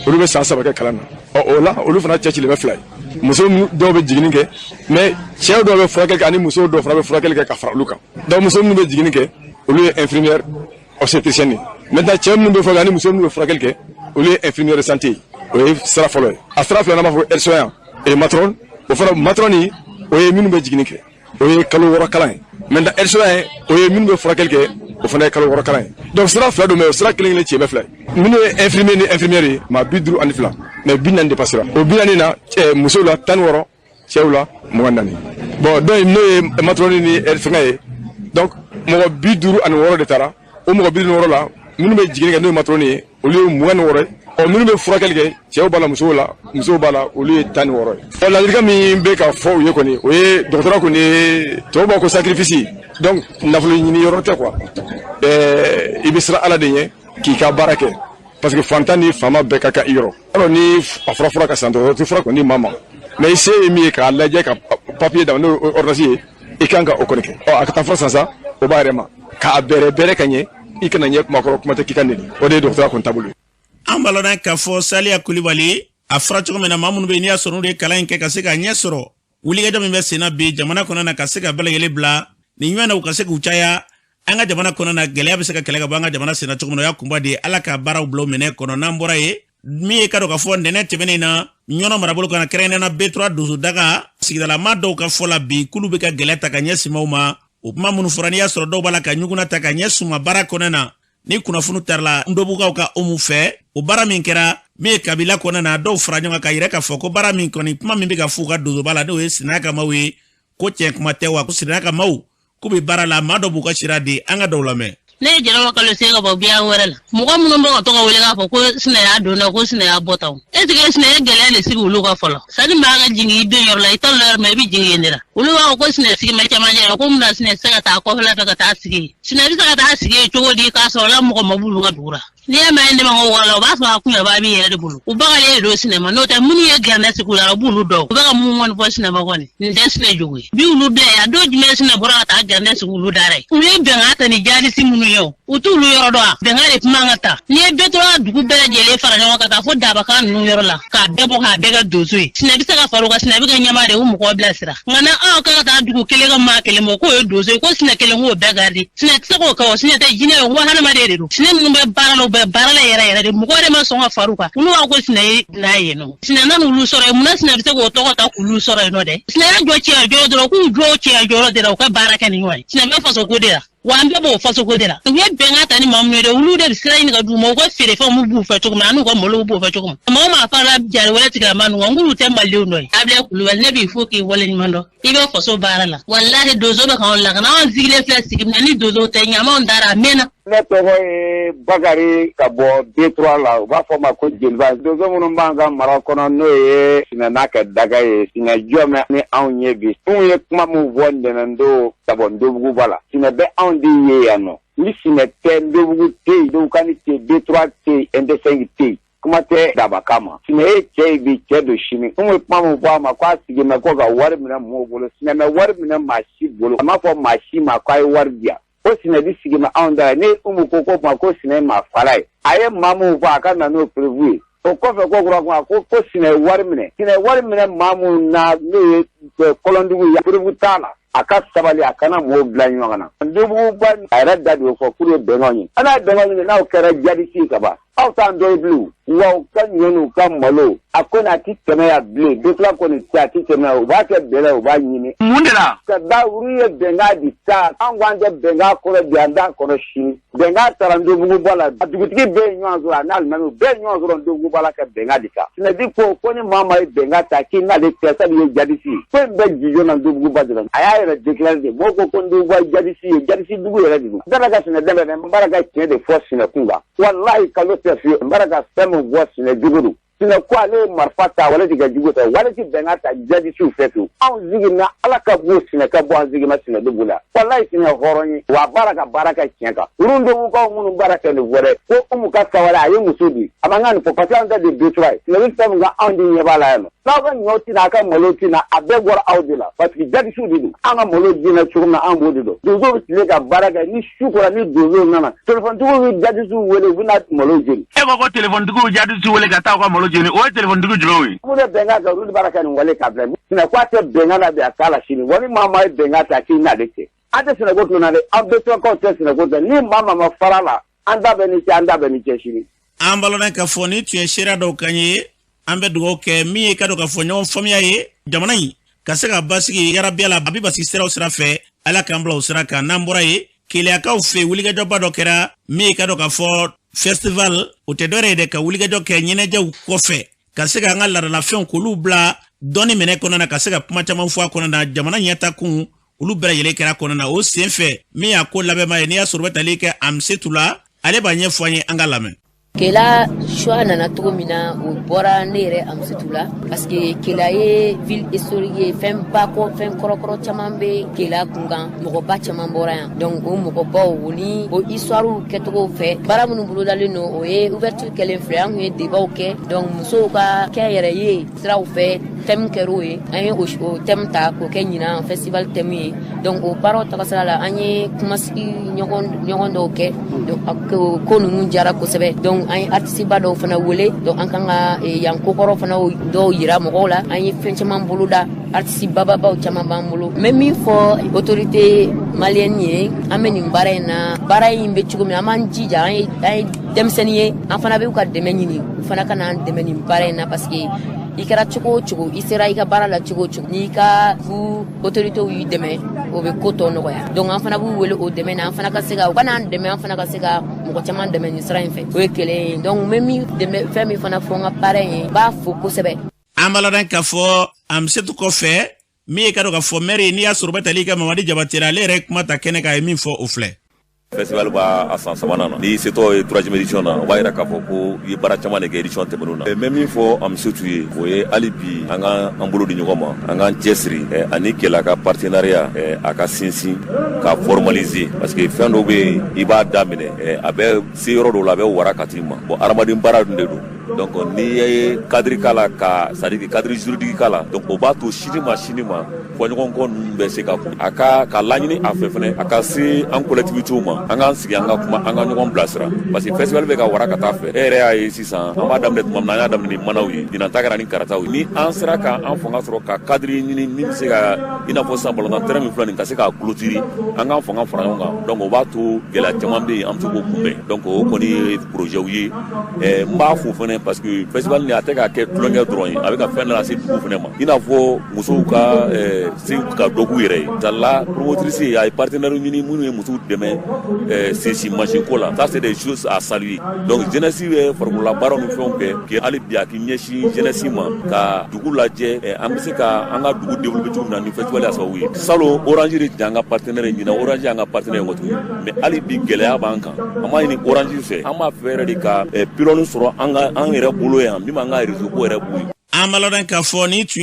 Speaker 12: olu bɛ san 3 kɛ kalan na o la olu fana cɛcilen bɛ 2 ye muso dɔw bɛ jiginni kɛ mais cɛ dɔw bɛ furakɛli kɛ ani muso dɔw fana bɛ furakɛli kɛ ka fara olu kan donc muso minnu bɛ jiginni kɛ olu ye infirmière obstétricienne maintenant cɛ minnu bɛ furakɛli ani muso minnu bɛ furakɛli kɛ olu ye infirmière de santé o ye sira fɔlɔ ye a sira filanan b'a fɔ aide-soignant et matron o fana matron o ye minnu bɛ jiginni kɛ o ye kalo 6 kalan ye maintenant aide-soignant o ye minnu bɛ furakɛli kɛ o fana ye kalo 6 kalan ye donc sira 2 don mais o sira kelen cɛ bɛ 2 ye minnu ye infirmier ni infirmière ye maa 52 mais 40 de passera o 40 na musow la 16 cɛw la 24 bon donc n'o ye matroni ni fɛngɛ ye donc mɔgɔ 56 de taara o mɔgɔ 56 la minnu bɛ jiginni kɛ n'o ye matroni ye olu ye 26 ye ɔ minnu bɛ furakɛli kɛ cɛw b'a la musow b'a la olu ye 16 ye ɔ ladilikan min bɛ ka fɔ u ye kɔni o ye dɔgɔtɔrɔ kɔni ye tubabu b'a ko sacrifice donc nafolo ɲini yɔrɔ tɛ quoi i bɛ siran Ala de ɲɛ k'i ka baara kɛ parce que fantan ni faama bɛɛ ka kan i yɔrɔ alors ni a fɔra ka san dɔrɔn fura kɔni ma mais i se ye min ye k'a lajɛ ka papier d'a ma n'o ordonnance ye i kan ka o kɔni kɛ ɔ a ka taa fura san sa o b'a yɛrɛ ma k'a bɛrɛ ka ɲɛ i kana ɲɛ kuma kɔrɔ kuma tɛ k'i ka nɛni o de ye dɔgɔtɔrɔya kɔni taabolo ye.
Speaker 2: An balona k'a fɔ Saliya Kulubali a fɔra cogo min na maa minnu bɛ yen n'i y'a sɔrɔ n'u ye kalan in kɛ ka se ka ɲɛ sɔrɔ wulikajɔ min bɛ sen na bi jamana kɔnɔ na ka se ka bɛɛ lajɛlen bila nin ɲɔgɔn na u ka se k'u caya an ka jamana kɔnɔ na gɛlɛya bɛ se ka kɛlɛ ka bɔ an ka jamana sen na cogo min na o y'a kunba de Ala ka baaraw bila o minɛ kɔnɔ n'an bɔra ye min ye ka dɔn ka fɔ ntɛnɛn tɛmɛnen na ɲɔnɔ marabolo kana kɛrɛnkɛrɛnnena B3 donso daga sigidalama dɔw ka fɔ la bi k'olu bɛ ka gɛlɛya ta ka ɲɛsin maaw ma o kuma minnu fɔra n'i y'a sɔrɔ dɔw b'a la ka ɲuguna ta ka ɲɛsin u ma baara kɔnɔ na ni kunnafoni tarila ndɔbugaw ka omu fɛ o baara min kɛra min ye kabila kɔnɔ na dɔw fara ɲɔgɔn ka yɛrɛ ka fɔ ko baara min kɔni kuma min bɛ ka f'u ka donsoba la n'o ye Sinaya ka maaw ye ko tiɲɛ kuma tɛ wa ko Sinaya ka maaw k'u bɛ baara la maa dɔ b'u ka sira di an ka dɔw lamɛn.
Speaker 6: Ne ye Jɛnɛba Kalo se ka bɔ biya wɛrɛ la mɔgɔ minnu bɛ ka to ka wele k'a fɔ ko Sinaya donna ko Sinaya bɔtaw est-ce que Sinaya gɛlɛya de sigi olu ka fɔlɔ sani b'a ka jigin i den yɔrɔ la i t'a yɔrɔ ma i bɛ jigin yen de la olu b'a fɔ ko Sinaya sigi ma cɛmancɛ la ko mun na Sinaya tɛ se ka taa kɔfɛla fɛ ka taa sigi yen Sinaya bɛ se ka taa sigi yen cogo di k'a sɔrɔ la mɔgɔ ma b'olu ka dugu la n'i y'a mɛn ne ma ko wala o b'a sɔrɔ a kun yɛrɛ b'a b'i yɛrɛ de bolo u bagalen de don Sinaya ma n'o tɛ minnu ye gɛrɛndɛ sigi u la u b'olu dɔn u bɛ ka mun kɔni fɔ Sinaya ma kɔni nin tɛ Sinaya jogo ye bi olu bila yan a dɔw jumɛn Sinaya bɔra ka taa gɛrɛndɛ sigi olu da dɛ u ye bɛnkan ta ni jaalisi minnu ye u t'olu yɔrɔ dɔn a bɛnkan de kuma ka taa n'i ye bɛɛ tora dugu bɛɛ lajɛlen fara ɲɔgɔn kan ka fɔ Dabakan ninnu yɔrɔ la k'a bɛɛ bɔ k'a bɛɛ kɛ donso ye Sinaya bɛ se ka fara u kan Sinaya bɛ kɛ ɲɛmaa de ye u mɔgɔw bilasira nka na aw kan ka taa dugu kelen ka maa kelen ma k'o ye donso ye ko Sinaya kelen k'o bɛɛ garidi Sinaya tɛ se k'o kɛ o Sinaya tɛ jinɛ ye wa hadamaden de don Sinaya minnu bɛ baara la u bɛ baara la yɛrɛ de mɔgɔ de ma sɔn ka fara u kan olu b'a ko Sinaya ye n'a ye nɔ Sinaya nana olu sɔrɔ yen munna Sinaya bɛ se k'o tɔgɔ ta k'olu sɔrɔ yen nɔ dɛ Sinaya jɔ cɛya jɔyɔrɔ dɔrɔn k'u jɔ cɛya jɔyɔrɔ de la u ka baara kɛ ni ɲɔgɔn ye Sinaya bɛ faso ko de la wa an bɛɛ b'o faso ko de la u ye bɛnkan ta ni maa minnu ye dɛ olu de bɛ sira ɲini ka d'u ma u ka feerefɛnw b'u fɛ cogo min an'u ka malow b'u fɛ cogo min mɔgɔ maa fara jari wɛrɛ tigɛ ma nɔgɔn nk'olu tɛ malidenw dɔ ye Ablaye Kulubali ne b'i fo k'i waleɲuman dɔn i bɛ faso baara la walahi donso bɛ k'anw lakana anw sigilen filɛ sigi min na ni donso tɛ ɲamanw dara a mɛnna.
Speaker 13: Ne tɔgɔ ye Bakari ka bɔ B3 la u b'a fɔ ma ko jeliba donso minnu b'an ka mara kɔnɔ n'o ye Sinaya kɛ daga ye Sinaya jɔmɛ ni anw ye bi anw ye kuma min fɔ ntɛnɛndon ka bɔ Ndobugu ba la Sinaya bɛ anw de ye yan nɔ ni Sinaya tɛ Ndobugu tɛ yen Ndobukani tɛ yen B3 tɛ yen ND5 tɛ yen kuma tɛ Dabakan ma Sinaya ye cɛ ye bi cɛ don sini anw ye kuma min fɔ a ma k'a sigi mɛ ko ka wari minɛ mɔgɔw bolo Sinaya mɛ wari minɛ maa si bolo a m'a fɔ maa si ma k'a ye wari di yan o Sinaya bi sigi ma anw da ne umu ko ma ko Sinaya ma fara ye a ye maa min fɔ a ka na n'o prévu ye o kɔfɛ ko kura kuma ko Sinaya wari minɛ maa min na n'o ye kɔlɔndugu ya prévu t'a la a ka sabali a kana mɔgɔw bila ɲɔgɔn na Ndobuguba a yɛrɛ da de o fɔ k'u ye bɛnkanw ye n'a ye bɛnkanw ɲini n'aw kɛra jadisi ka ban aw t'an dɔ ye bilen wa u ka ɲɔ n'u ka malo a kɔni a ti tɛmɛ yan bilen B3 kɔni a ti tɛmɛ yan u b'a kɛ bɛlɛ u b'a ɲini mun de la ka da olu ye bɛnkan di ta an ko an tɛ bɛnkan kɔrɔ bi an t'a kɔrɔ sini bɛnkan taara Ndobuguba la a dugutigi bɛɛ ye ɲɔgɔn sɔrɔ a n'alimamiw bɛɛ ye ɲɔgɔn sɔrɔ Ndobuguba la ka bɛnkan di kan Sinaya ko ni maa ye bɛnkan ta k'i n'ale tɛ sabu ye jadisi ye ko in bɛɛ jijo na Ndobuguba de la a y'a yɛrɛ déclaré de mɔgɔw ko Ndobuguba jadisi ye jadisi dugu yɛrɛ de don n taara ka Sinaya dɛmɛ dɛ n baara ka tiɲɛ de fɔ Sinaya kun kan walahi kalo tɛ fiye n baara ka fɛn min fɔ Sinaya jugu don sina ko ale marfata wala diga juguta wala ti benga ta jadi su fetu an zigina ala ka bo sina ka bo an zigina sina dubula wallahi sina horoni wa baraka kienka urundo ko munu baraka ne wore ko mu ka kawala ayi musudi amanga ni popata anda de Detroit sina wi tam ga an di nyebala no na ga nyoti na ka moloti na abegor audila parce que jadi su didu anga moloti na churna an bodido dozo ti ga baraka ni shukura ni dozo nana telefon dugo jadi su wele wina moloti
Speaker 2: e ko telefon dugo jadi su wele ga ta ko moloti ni o telefon dugo jlowi
Speaker 13: mu de benga ga rudi baraka ni wale ka ble sina kwate benga na be akala shini wani mama benga ta ki na deke ante sina go tunale ambeto ko te sina go ni mama ma farala anda beni shini
Speaker 2: ambalona ka foni tu shira do kanye ambe dugo ke mi ka do ka fonyo famia ye jamana yi kasega basigi yarabiala abiba sistera usra fe ala kambla usra ka nambura ye kile aka ufe wuliga do bado kera mi ka do ka fo festival utedore de ka wuliga do ke nyene je kofe kasega ngala la fion kulubla doni mene konana kasega puma chama fwa konana jamana nyata kun ulu bere yele kera konana o senfe mi akola be ma ni asurba leke amsetula ale banye fwanye angalame
Speaker 6: kela choix nana togomina o bora nere amsetula parce que kela ye ville historique fem ba ko fem korokoro chamambe kela kungan mogo ba chamambora ya donc o mogo ba woni o histoire ketogo fe bara munu bulu daleno o ye ouverture kele influence ye débat oké donc muso ka kayere ye sra o fe thème kero ye ay o thème ta ko kenyina festival thème ye donc o baro takasala anye kumasi nyogon do oké donc ko nunu jara ko sebe donc ay artiste ba do fana wole donc an kanga yan kokoro fana do yira mo la ay fenchama buluda artiste baba ba chama bambulo même il faut autorité malienne ye ameni barena baray mbe chugumi amanjija ay demseniye an fana be ka demenini fana kana demeni barena parce que ikara chuko isera ika barala chuko ni ka bu autorité wi deme o be koto no ya donc an fana bu wele o deme na an fana ka sega o kana deme an fana ka sega mo chama deme ni sera en fait o kele donc même deme fami fana fonga pare ba fo ko sebe
Speaker 2: amala dan ka fo am setu ko fe mi ka do ka fo meri ni asurba talika mamadi jabatira le rek mata kene ka mi fo ofle
Speaker 14: festival ba asan samana ni seto 3e edition na ba ira ka fo ko yi bara chama ne edition temenuna même il faut am sutuye voye alibi anga ambulo di nyoma anga jesri ani kela ka partenariat aka sinsi ka formaliser parce que fendo be iba damine abe siro do la be wara katima bo armadin bara ndedu donc ni cadre kala ka c'est-à-dire cadre juridique kala donc o ba to shinima fo ngon kon be se ka aka ka lañini afefene aka si en collectivité ma anga sigi anga kuma anga ngon blasra parce que festival be ka wara ka ta fe ere ay 600 amba damne mam na damne ni manawi dina tagara ni karatawi ni ansra ka en fonga soro ka cadre ni se ka ina fo sambolo na terme flani ka se ka clôturer anga fonga frangonga donc o ba to gela jamambe am to ko kumbe donc o ko ni projet wi mba fo fene parce que festival ni ateka ke tlonga drawing avec a faire la c'est tout vraiment ina fo muso ka c'est ka dogu yere dalla promotrice ay partenaire ni munu muso demain c'est si machine kola ça c'est des choses à saluer donc jeunesse formula baron fon que ali bia ki nyeshi jeunesse ma ka dugu laje ambisi ka anga dugu développer tout na ni festival aso wi salo orange ri janga partenaire ni na orange anga partenaire ngotu mais ali bi gelea banka ama ni orange fait ama faire de ka pilonu soro anga ere bolo ya mi manga réseau ko ere bu
Speaker 2: amalodan ka foni tu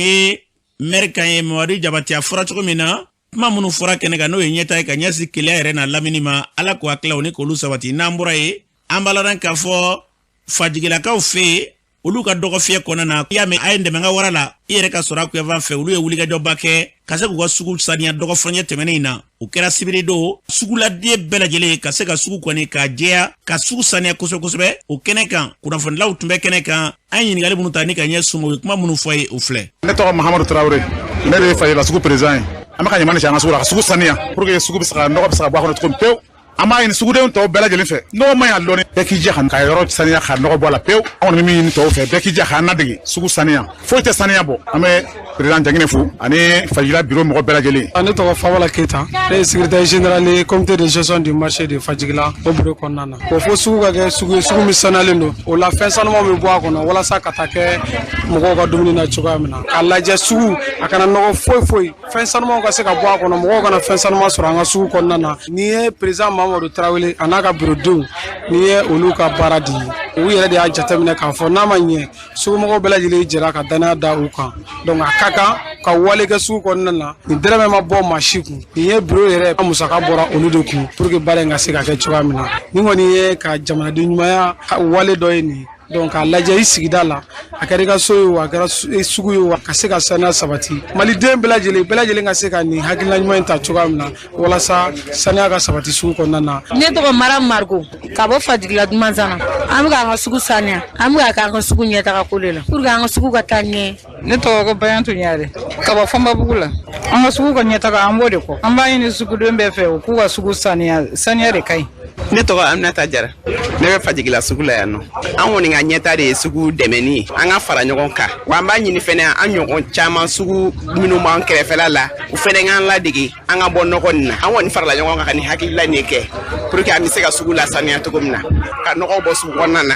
Speaker 2: merkanye mawadi jabati afura chukumina mamunu fura kenega no yenyeta ka nyasi kile ere na laminima ala ko akla oni ko lusawati nambura ye ambalodan ka fo fajigila ka ufe uluka dogo fie kona na yame aende menga warala ire ka sora ku eva fe ulu e wuliga jobake kase ko sugu sania dogo fanya temenina ukera sibiri do sugu la die bela jele kase ka sugu kone ka jea ka sugu sania kusebe ukeneka kuna fon law tumbe keneka anyi ngali bunu tani ka nyesu mo kuma munu foye ufle
Speaker 15: ne to Mahamadou Traoré ne re faye la sugu président amaka nyamani changa sugu sania pour que sugu bisaka ndo bisaka ba ko to pew ama in sugu de to bela jele fe no ma ya loni beki jahan ka yoro sania ka no bola pew on mi ni to fe beki jahan na digi sugu sania foite sania bo ame président jangine fu ani fajila bureau mo bela jele
Speaker 16: ani to Fawala Keita le secrétaire général du comité de gestion du marché de Fajigila o bureau konana ko fo sugu ga sugu mi sanalendo o la fin sanmo mi bo akono wala sa katake mo ko dumuni na chuga mina kala je sugu akana no foi fin sanmo ga se ka bo akono mo ko na fin sanmo sura nga sugu konana ni président Mamadou Traoré a n'a ka bureaudenw n'i ye olu ka baara di u yɛrɛ de y'a jateminɛ k'a fɔ n'a ma ɲɛ sugumɔgɔw bɛɛ lajɛlen jɛra ka danaya da u kan donc a ka kan ka wale kɛ sugu kɔnɔna na nin dɛrɛmɛ ma bɔ maa si kun nin ye bureau yɛrɛ ka musaka bɔra olu de kun pour que baara in ka se ka kɛ cogoya min na nin kɔni ye ka jamanaden ɲumanya wale dɔ ye nin donc a lajɛ i sigida la a kɛra i ka so ye o a kɛra sugu ye o ka se ka saniya sabati maliden bɛɛ lajɛlen ka se ka nin hakilina ɲuman in ta cogoya min na walasa saniya ka sabati sugu kɔnɔna na.
Speaker 17: Ne tɔgɔ Mara Margo ka bɔ Fajigila Dumanzana an bɛ k'an ka sugu saniya an bɛ k'an ka sugu ɲɛtaga ko de la pour que an ka sugu ka taa ɲɛ.
Speaker 18: Ne tɔgɔ ko Bayantu Ɲare ka bɔ Fɔnbabugu la an ka sugu ka ɲɛtaga an b'o de kɔ an b'a ɲini suguden bɛɛ fɛ u k'u ka sugu saniya de ka ɲi.
Speaker 19: Ne tɔgɔ Aminata Jara ne bɛ Fajigila sugu la yan nɔ an kɔni ka ɲɛta de ye sugu dɛmɛni an ka fara ɲɔgɔn kan wa an b'a ɲini fɛnɛ an ɲɔgɔn caman sugu minnu b'an kɛrɛfɛla la u fɛnɛ k'an ladege an ka bɔ nɔgɔ nin na an kɔni farala ɲɔgɔn kan ka nin hakilila nin kɛ pour que an bɛ se ka sugu lasaniya cogo min na ka nɔgɔ bɔ sugu kɔnɔna na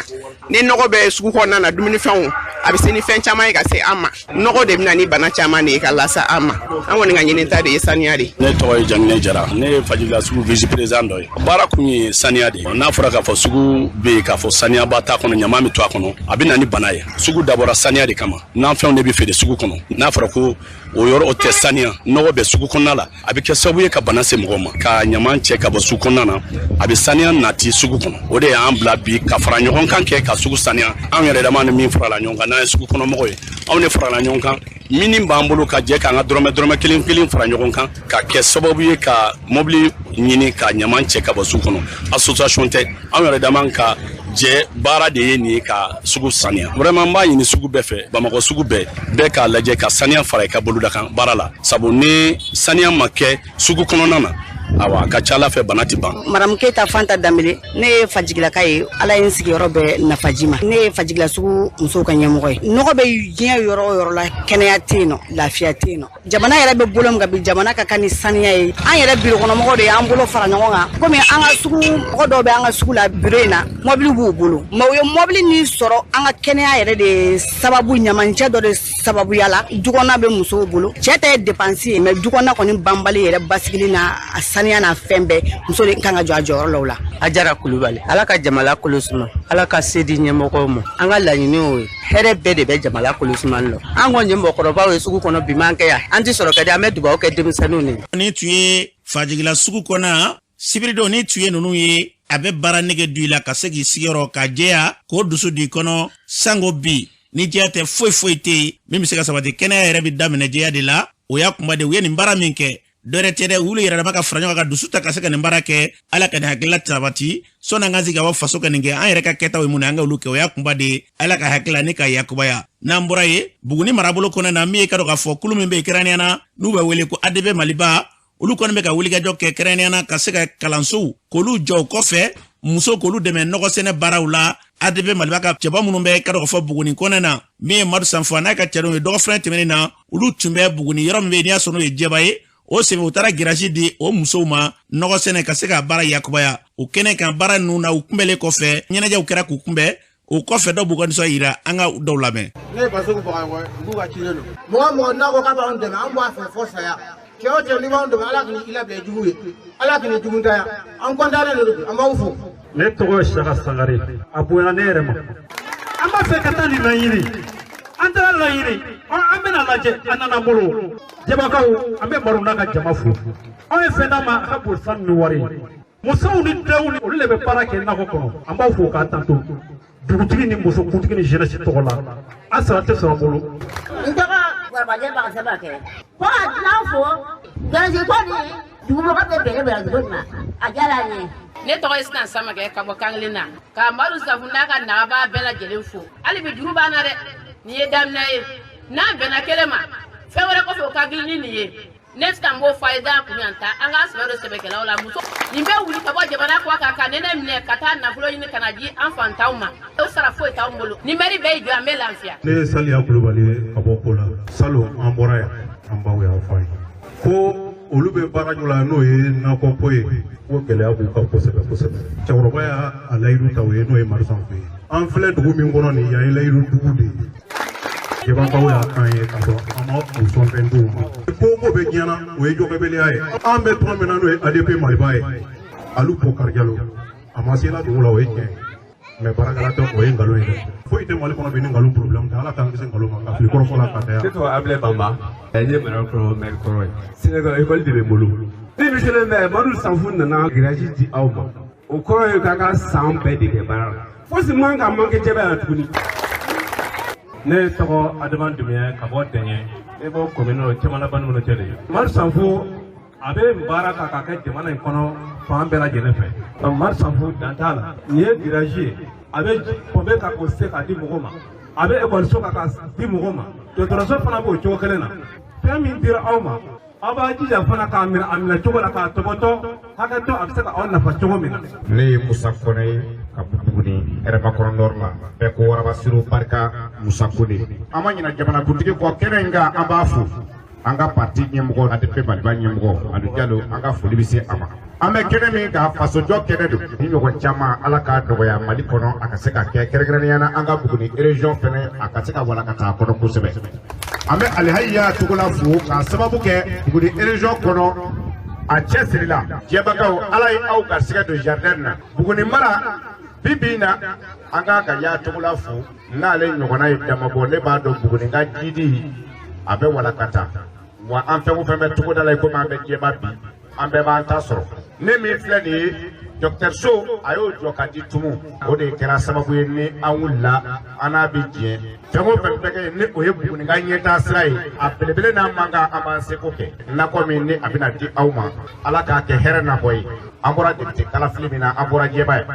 Speaker 19: ni nɔgɔ bɛ sugu kɔnɔna na dumunifɛnw a bɛ se ni fɛn caman ye ka se an ma nɔgɔ de bɛ na ni bana caman de ye ka lasa an ma an kɔni ka ɲinita de ye saniya de.
Speaker 20: Ne tɔgɔ ye Jamine Jara ne ye Fajigila sugu vice président dɔ ye baara kun ye saniya de ye n'a fɔra k'a fɔ sugu bɛ yen k'a fɔ saniyaba t'a kɔnɔ ɲama bɛ to a kɔnɔ a bɛ na ni bana ye sugu dabɔra saniya de kama n'an fɛnw de bɛ feere sugu kɔnɔ n'a fɔra ko o yɔrɔ o tɛ saniya nɔgɔ bɛ sugu kɔnɔna la a bɛ kɛ sababu ye ka bana se mɔgɔw ma ka ɲama cɛ ka bɔ sugu kɔnɔna na a bɛ saniya nati sugu kɔnɔ o de y'an bila bi ka fara ɲɔgɔn kan kɛ ka sugu saniya anw yɛrɛ dama ni min farala ɲɔgɔn kan n'an ye sugu kɔnɔ mɔgɔw ye anw de farala ɲɔgɔn kan min b'an bolo ka jɛ k'an ka dɔrɔmɛ kelen fara ɲɔgɔn kan ka kɛ sababu ye ka mobili ɲini ka ɲama cɛ ka bɔ sugu kɔnɔ association tɛ anw yɛrɛ dama ka jɛ baara de ye nin ye ka sugu saniya vraiment n b'a ɲini sugu bɛɛ fɛ Bamakɔ sugu bɛɛ k'a lajɛ ka saniya fara i ka boloda kan baara la sabu ni saniya ma kɛ sugu kɔnɔna na awa a ka ca Ala fɛ bana ti ban.
Speaker 21: Madame Keita Fanta Dambele ne ye Fajigilaka ye Ala ye n sigiyɔrɔ bɛɛ Nafaji ma ne ye Fajigila sugu musow ka ɲɛmɔgɔ ye nɔgɔ bɛ diɲɛ yɔrɔ o yɔrɔ la kɛnɛya tɛ yen nɔ lafiya tɛ yen nɔ jamana yɛrɛ bɛ bolo min kan bi jamana ka kan ni saniya ye an yɛrɛ birokɔnɔmɔgɔw de y'an bolo fara ɲɔgɔn kan komi an ka sugu mɔgɔ dɔw bɛ an ka sugu la biro in na mɔbili b'u bolo mɛ u ye mɔbili min sɔrɔ an ka kɛnɛya yɛrɛ de sababu ɲamancɛ dɔ de sababuya la dukɔnɔna bɛ musow bolo cɛ tɛ dépense ye mɛ dukɔnɔna kɔni banbali yɛrɛ basigili na saniya na fɛn bɛɛ muso de kan ka jɔ a jɔyɔrɔ la o la. Ajara Kulubali Ala ka jamana kolo suma Ala ka se di ɲɛmɔgɔw ma an ka laɲini o ye hɛrɛ bɛɛ de bɛ jamana kolo sumali la an kɔni ye mɔgɔkɔrɔbaw ye sugu kɔnɔ bi m'an kɛ yan an tɛ sɔrɔ ka di an bɛ dugawu kɛ denmisɛnninw de.
Speaker 2: Ni tun ye Fajigila sugu kɔnɔ sibiridenw ni tun ye ninnu ye a bɛ baara nege du i la ka se k'i sigiyɔrɔ ka jɛya k'o dusu di kɔnɔ sango bi ni jɛya tɛ foyi tɛ yen min bɛ se ka sabati kɛnɛya yɛrɛ bɛ daminɛ jɛya de la o y'a kunba de u ye nin baara min kɛ dɔwɛrɛ tɛ dɛ wulu yɛrɛ dama ka fara ɲɔgɔn ka dusu ta ka se ka nin baara kɛ Ala ka nin hakilila sabati sɔnni an ka sigi ka bɔ faso ka nin kɛ an yɛrɛ ka kɛtaw ye mun ye an ka olu kɛ o y'a kunba de Ala ka hakilila ni ka yakubaya n'an bɔra ye Buguni marabolo kɔnɔ na min ye ka dɔn k'a fɔ kulu min bɛ yen kɛrɛnkɛrɛnnenya n'u bɛ wele ko ADB Maliba olu kɔni bɛ ka wulikajɔ kɛ kɛrɛnkɛrɛnnenya ka se ka kalansow k'olu jɔ o kɔfɛ muso k'olu dɛmɛ nɔgɔsɛnɛ baaraw la ADB Maliba ka cɛba minnu bɛ ka dɔn k'a fɔ Buguni kɔnɔ na min ye Madu Sanfɔ n'a ka cɛdenw ye dɔgɔfɛn tɛmɛnen na olu tun bɛ Buguni yɔrɔ min bɛ yen n'i y'a sɔrɔ n'o ye jɛba ye o sɛbɛn u taara girasi di o musow ma nɔgɔ sɛnɛ ka se ka baara yakubaya o kɛnɛ kan baara ninnu na u kunbɛlen kɔfɛ ɲɛnajɛw kɛra k'u kunbɛn o kɔfɛ dɔw b'u ka nisɔn yira an ka dɔw lamɛn.
Speaker 22: Ne ye Basiru Bagayogo n b'u ka cilen don mɔgɔ n'a ko k'a b'anw dɛmɛ an b'a fɛ fɔ saya cɛ o cɛ n'i b'anw dɛmɛ Ala k'i labɛn jugu ye Ala k'i jugu ntanya an kɔntannen don an b'aw fo.
Speaker 23: Ne tɔgɔ ye Saka Sangare a bonyana ne yɛrɛ ma an b'a fɛ ka taa nin laɲini an taara laɲini an bɛna lajɛ an nana bolo jabakaw an bɛ baro n'a ka jama fo anw ye fɛn d'a ma a ka boli sanu ni wari musow ni denw olu de bɛ baara kɛ nakɔ kɔnɔ an b'aw fo k'a tanto dugutigi ni musokuntigi ni jeunesse tɔgɔ la an sara tɛ sɔrɔ bolo.
Speaker 24: n tɔgɔ Warabajɛ Bagasɛba kɛ ko a dilan fo gɛrɛsɛ ko ni dugumɔgɔ bɛ bɛn ne bɛn cogo ma a diyara an ye.
Speaker 25: Ne tɔgɔ ye Sinan Samakɛ ka bɔ Kankelen na ka Madu Sanfɔ n'a ka nagaba bɛɛ lajɛlen fo hali bi juru b'an na dɛ nin ye daminɛ ye n'an bɛnna kelen ma fɛn wɛrɛ kɔfɛ o ka girin ni nin ye ne tɛ n b'o fɔ a ye da kun yan ta an ka sɛbɛn dɔ sɛbɛkɛlaw la muso nin bɛ wuli ka bɔ jamana kɔ kan ka nɛnɛ minɛ ka taa nafolo ɲini ka na di an fantanw ma o sara foyi t'anw bolo ni mɛri bɛɛ y'i jɔ an bɛ lafiya.
Speaker 23: Ne ye Saliya Kulubali ye ka bɔ Kola salon an bɔra yan an baw y'a fɔ an ye ko olu bɛ baara jɔ la n'o ye nakɔ ko ye ko gɛlɛya b'u kan kosɛbɛ cɛkɔrɔba y'a layidu ta o ye n'o ye Madu Sanfɔ ye an filɛ dugu min kɔnɔ nin yan ye layidu dugu de ye. Jabakaw y'a kan ye ka sɔrɔ an ma u sɔn fɛn dɔw ma ko bɛ diɲɛna o ye jɔkɛbaliya ye an bɛ tɔn min na n'o ye ADP Maliba ye alu Bokar Diallo a ma se la dugu la o ye tiɲɛ mais baarakɛla tɛ o ye nkalon ye dɛ foyi tɛ Mali kɔnɔ bi ni nkalon problème tɛ Ala k'an kisi nkalon ma ka fili kɔrɔfɔ la ka caya.
Speaker 1: Ne tɔgɔ Ablaye Bamba n ye Mali kɔnɔ maire kɔrɔ ye Sénégal école de bɛ n bolo ni monsieur le maire Madou Sanfou nana grâce di aw ma o kɔrɔ ye k'a ka san bɛɛ de kɛ baara la fosi man ka manqué jɛbɛ yan tuguni. Ne tɔgɔ Adama Dumbuya ka bɔ Dɛɲɛ ne bɔ commune la Cɛmana Bani cɛ de ye Madou Sanfou a bɛ baara ta k'a kɛ jamana in kɔnɔ fan bɛɛ lajɛlen fɛ donc Madou Sanfou dan t'a la nin ye garage ye a bɛ pompe ka o se k'a di mɔgɔw ma a bɛ ekɔliso ka k'a di mɔgɔw ma dɔgɔtɔrɔso fana b'o cogo kelen na fɛn min dira aw ma aw b'a jija fana k'a minɛ a minɛ cogo la k'a tɔbɔtɔ hakɛtɔ a bɛ se ka aw nafa cogo min na.
Speaker 3: Ne ye Musa Kɔnɛ ye ka bɔ Buguni Hɛrɛmakɔrɔ Nord la bɛɛ ko Warabasiru barika Musa Kone. An ma ɲina jamanakuntigi kɔ kɛnɛ in kan an b'a fo an ka parti ɲɛmɔgɔ ADP Maliba ɲɛmɔgɔ Adu Jalo an ka foli bɛ se a ma. An bɛ kɛnɛ min kan fasojɔ kɛnɛ don ni ɲɔgɔn caman Ala k'a nɔgɔya Mali kɔnɔ a ka se ka kɛ kɛrɛnkɛrɛnnenya na an ka Buguni région fɛnɛ a ka se ka walakata a kɔnɔ kosɛbɛ. An bɛ Alihayiya Togola fo k'a sababu kɛ Buguni région kɔnɔ a cɛsiri la jɛbagaw Ala ye aw garisɛgɛ don jardin na Buguni mara bi bi in na an ka Ya Togola fo n'ale ɲɔgɔnna ye damabɔ ne b'a dɔn Buguni ka jidi a bɛ walakata wa an fɛn o fɛn bɛ togoda la i komi an bɛ jɛba bi an bɛɛ b'an ta sɔrɔ ne min filɛ nin ye Dr So a y'o jɔ ka di Tumu o de kɛra sababu ye ni an wulila an n'a bɛ diɲɛ fɛn o fɛn bɛ kɛ ni o ye Buguni ka ɲɛtaa sira ye a belebele n'a man kan an b'an seko kɛ nakɔ min ni a bɛna di aw ma Ala k'a kɛ hɛrɛ nabɔ ye an bɔra député kalafili min na an bɔra jɛba ye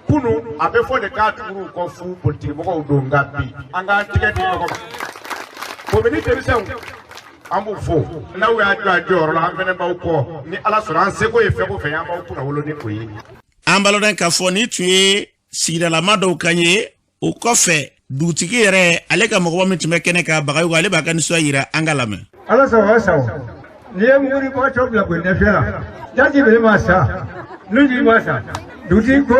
Speaker 3: kunu a bɛ fɔ de k'a tuguru kɔ fu politikimɔgɔw don nka bi an k'an tigɛ di ɲɔgɔn ma komini denmisɛnw an b'u fo n'aw y'a jɔ a jɔyɔrɔ la an fɛnɛ b'aw kɔ ni Ala sɔnna an seko ye fɛn o fɛn an b'aw kunna wolo ni o ye.
Speaker 2: An balɔden k'a fɔ ni tun ye sigidalama dɔw kan ye o kɔfɛ dugutigi yɛrɛ ale ka mɔgɔ min tun bɛ kɛnɛ kan Bagayogo ale b'a ka nisɔndiya yira an ka lamɛn.
Speaker 23: Ala sago n'i ye muguri bɔtɔ bila ko nɛfɛ la jati bɛ ma sa nuji ma sa dugutigi ko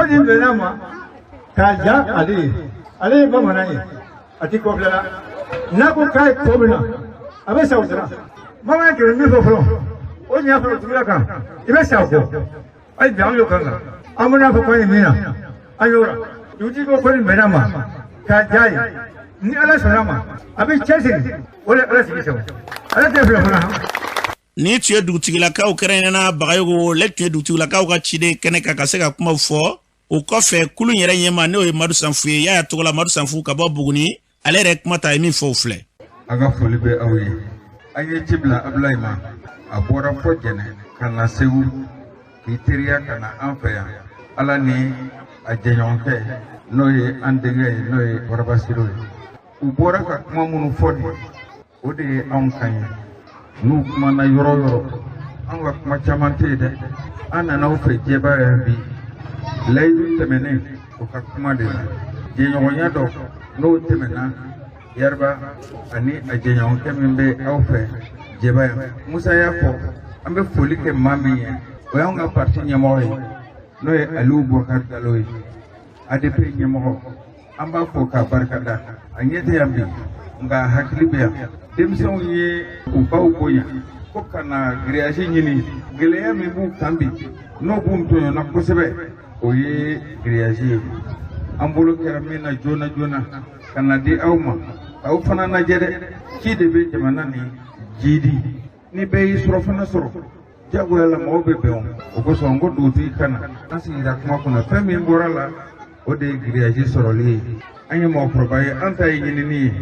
Speaker 23: nin bɛnna ma k'a ja ale ye bamanan ye a ti kɔ bila la n'a ko k'a ye ko min na a bɛ sa o sira bamanan kɛmɛ min fɔ fɔlɔ o ɲɛ fɔlɔ tugula kan i bɛ sa o kɔ ayi bi an y'o kan kan an bɛna fɔ ko nin min na an y'o la dugutigi ko nin bɛnna ma k'a ja ye ni Ala sɔnna ma a bɛ cɛsiri o de Ala sigi sɛbɛn Ala tɛ fila fana.
Speaker 2: Ni tun ye dugutigilakaw kɛrɛnkɛrɛnna Bagayogo ale tun ye dugutigilakaw ka ciden kɛnɛ kan ka se ka kumaw fɔ o kɔfɛ kulu yɛrɛ ɲɛma n'o ye Madou Sanfou ye Yaya Togola Madou Sanfou ka bɔ Buguni ale yɛrɛ kuma ta ye min fɔ o filɛ.
Speaker 4: A ka foli bɛ aw ye an ye ci bila Ablaye ma a bɔra fɔ Jɛnɛ ka na Segu k'i teriya ka na an fɛ yan Ala ni a jɛɲɔgɔnkɛ n'o ye an denkɛ ye n'o ye Warabasiru ye u bɔra ka kuma minnu fɔ nin o de ye anw kan ye n'u kumana yɔrɔ yɔrɔ an ka kuma caman tɛ yen dɛ an nana aw fɛ jɛba yan bi layidu tɛmɛnen o ka kuma de la jɛɲɔgɔnya dɔ n'o tɛmɛna Yarba ani a jɛɲɔgɔnkɛ min bɛ aw fɛ jɛba yan Musa y'a fɔ an bɛ foli kɛ maa min ye o y'anw ka parti ɲɛmɔgɔ ye n'o ye Aliyu Bokar Jalo ye ADP ɲɛmɔgɔ an b'a fɔ k'a barikada a ɲɛ tɛ yan bi nka hakili bɛ yan denmisɛnw ye u baw bonya ko ka na grillage ɲini gɛlɛya min b'u kan bi n'o b'u tɔɲɔna kosɛbɛ o ye grillage ye an bolo kɛra min na joona joona ka na di aw ma aw fana lajɛ dɛ ci de bɛ jamana ni jidi ni bɛɛ y'i sɔrɔ fana sɔrɔ jagoya la mɔgɔw bɛ bɛn o kosɔn n ko dugutigi ka na an sigira kuma kɔnɔ fɛn min bɔra la o de ye grillage sɔrɔli ye an ye mɔgɔkɔrɔba ye an ta ye ɲinini ye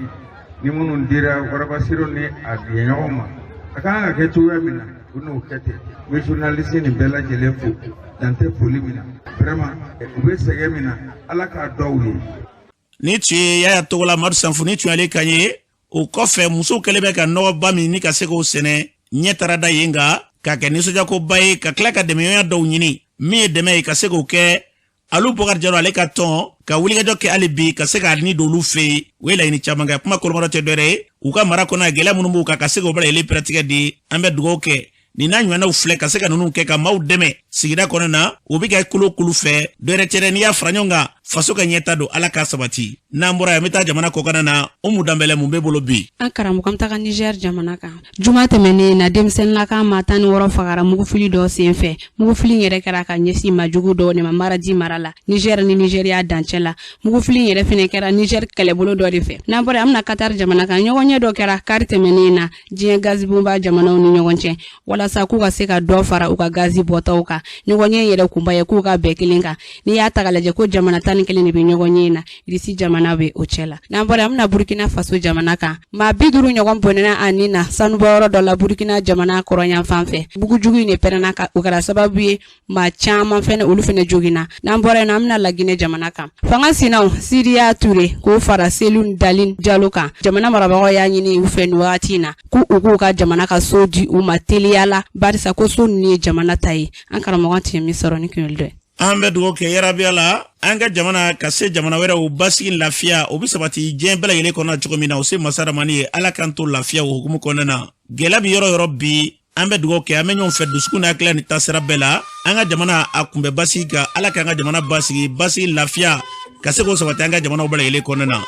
Speaker 4: ni minnu dira Warabasiru ni a jɛɲɔgɔnw ma a kan ka kɛ cogoya min na u n'o kɛ ten n bɛ journaliste nin bɛɛ lajɛlen fo dan tɛ foli min na vraiment u bɛ sɛgɛn min na Ala k'a dɔw ye.
Speaker 2: Ni tun ye Yaya Togola Madou Sanfou ni tun ale kan ye o kɔfɛ musow kɛlen bɛ ka nɔgɔba min ni ka se k'o sɛnɛ ɲɛ taara da yen nka ka kɛ nisɔndiyakoba ye ka tila ka dɛmɛɲɔgɔnya dɔw ɲini min ye dɛmɛ ye ka se k'o kɛ Aliyu Bokar Jalo ale ka tɔn ka wulikajɔ kɛ hali bi ka se ka ni don olu fɛ yen o ye laɲini caman kɛ kuma kɔlɔnkɔrɔ tɛ dɔ ye u ka mara kɔnɔ gɛlɛya minnu b'u kan ka se k'o bɛɛ lajɛlen pɛrɛtigɛ di an bɛ dugawu kɛ nin n'a ɲɔgɔnnaw filɛ ka se ka ninnu kɛ ka maaw dɛmɛ sigida kɔnɔ na o bɛ kɛ kolo fɛ dɔ yɛrɛ tɛ dɛ n'i y'a fara ɲɔgɔn kan faso ka ɲɛta don ala ka sabati n'an bɔra yan n bɛ taa jamana kɔkan na Umu Danbɛlɛ mun bɛ bolo bi.
Speaker 5: An karamɔgɔ an taga Niger jamana kan juma tɛmɛnen na denmisɛnninlakan maa 16 fagara mugufili dɔ senfɛ mugufili yɛrɛ kɛra ka ɲɛsin majugu dɔ de ma Maradi mara la Niger ni Nigeria dancɛ la mugufili yɛrɛ fɛnɛ kɛra Niger kɛlɛbolo dɔ de fɛ n'an bɔra an bɛna Qatar jamana kan ɲɔgɔnɲɛ dɔ kɛra kari tɛmɛnen na diɲɛ gazibonba jamanaw ni ɲɔgɔn cɛ walasa k'u ka se ka dɔ fara u ka gazi bɔtaw kan ɲɔgɔnɲɛ yɛrɛ kunba ye k'u ka bɛɛ kelen kan n'i y'a ta ka lajɛ ko jamana 11 de bɛ ɲɔgɔnɲɛ na irisi jamana bɛ o cɛ la n'an bɔra an bɛna Burkina Faso jamana kan maa 50 ɲɔgɔn bɔnɛna ani na sanubɔyɔrɔ dɔ la Burkina jamana kɔrɔyan fan fɛ bugujugu in de pɛrɛnna ka o kɛra sababu ye maa caman fɛnɛ olu fɛnɛ joginna n'an bɔra yen an bɛna Laginɛ jamana kan fanga sinaw Siriya Ture k'o fara Selun Dalin Jalo kan jamana marabagaw y'a ɲini u fɛ nin wagati in na k'u ka jamana ka so di u ma teliyala barisa ko so ninnu ye jamana ta ye an karamɔgɔ tɛ min sɔrɔ ni kunyɛli dɔ ye.
Speaker 2: An bɛ dugawu kɛ yarabiya la an ka jamana ka se jamana wɛrɛw basigi lafiya o bɛ sabati diɲɛ bɛɛ lajɛlen kɔnɔ cogo min na o se masaramani ye ala k'an to lafiya o hukumu kɔnɔna na gɛlɛya bɛ yɔrɔ yɔrɔ bi an bɛ dugawu kɛ an bɛ ɲɔgɔn fɛ dusukun n'a hakili ni taasira bɛɛ la an ka jamana a kunbɛ basigi kan ala k'an ka jamana basigi lafiya ka se k'o sabati an ka jamanaw bɛɛ lajɛlen kɔnɔna na.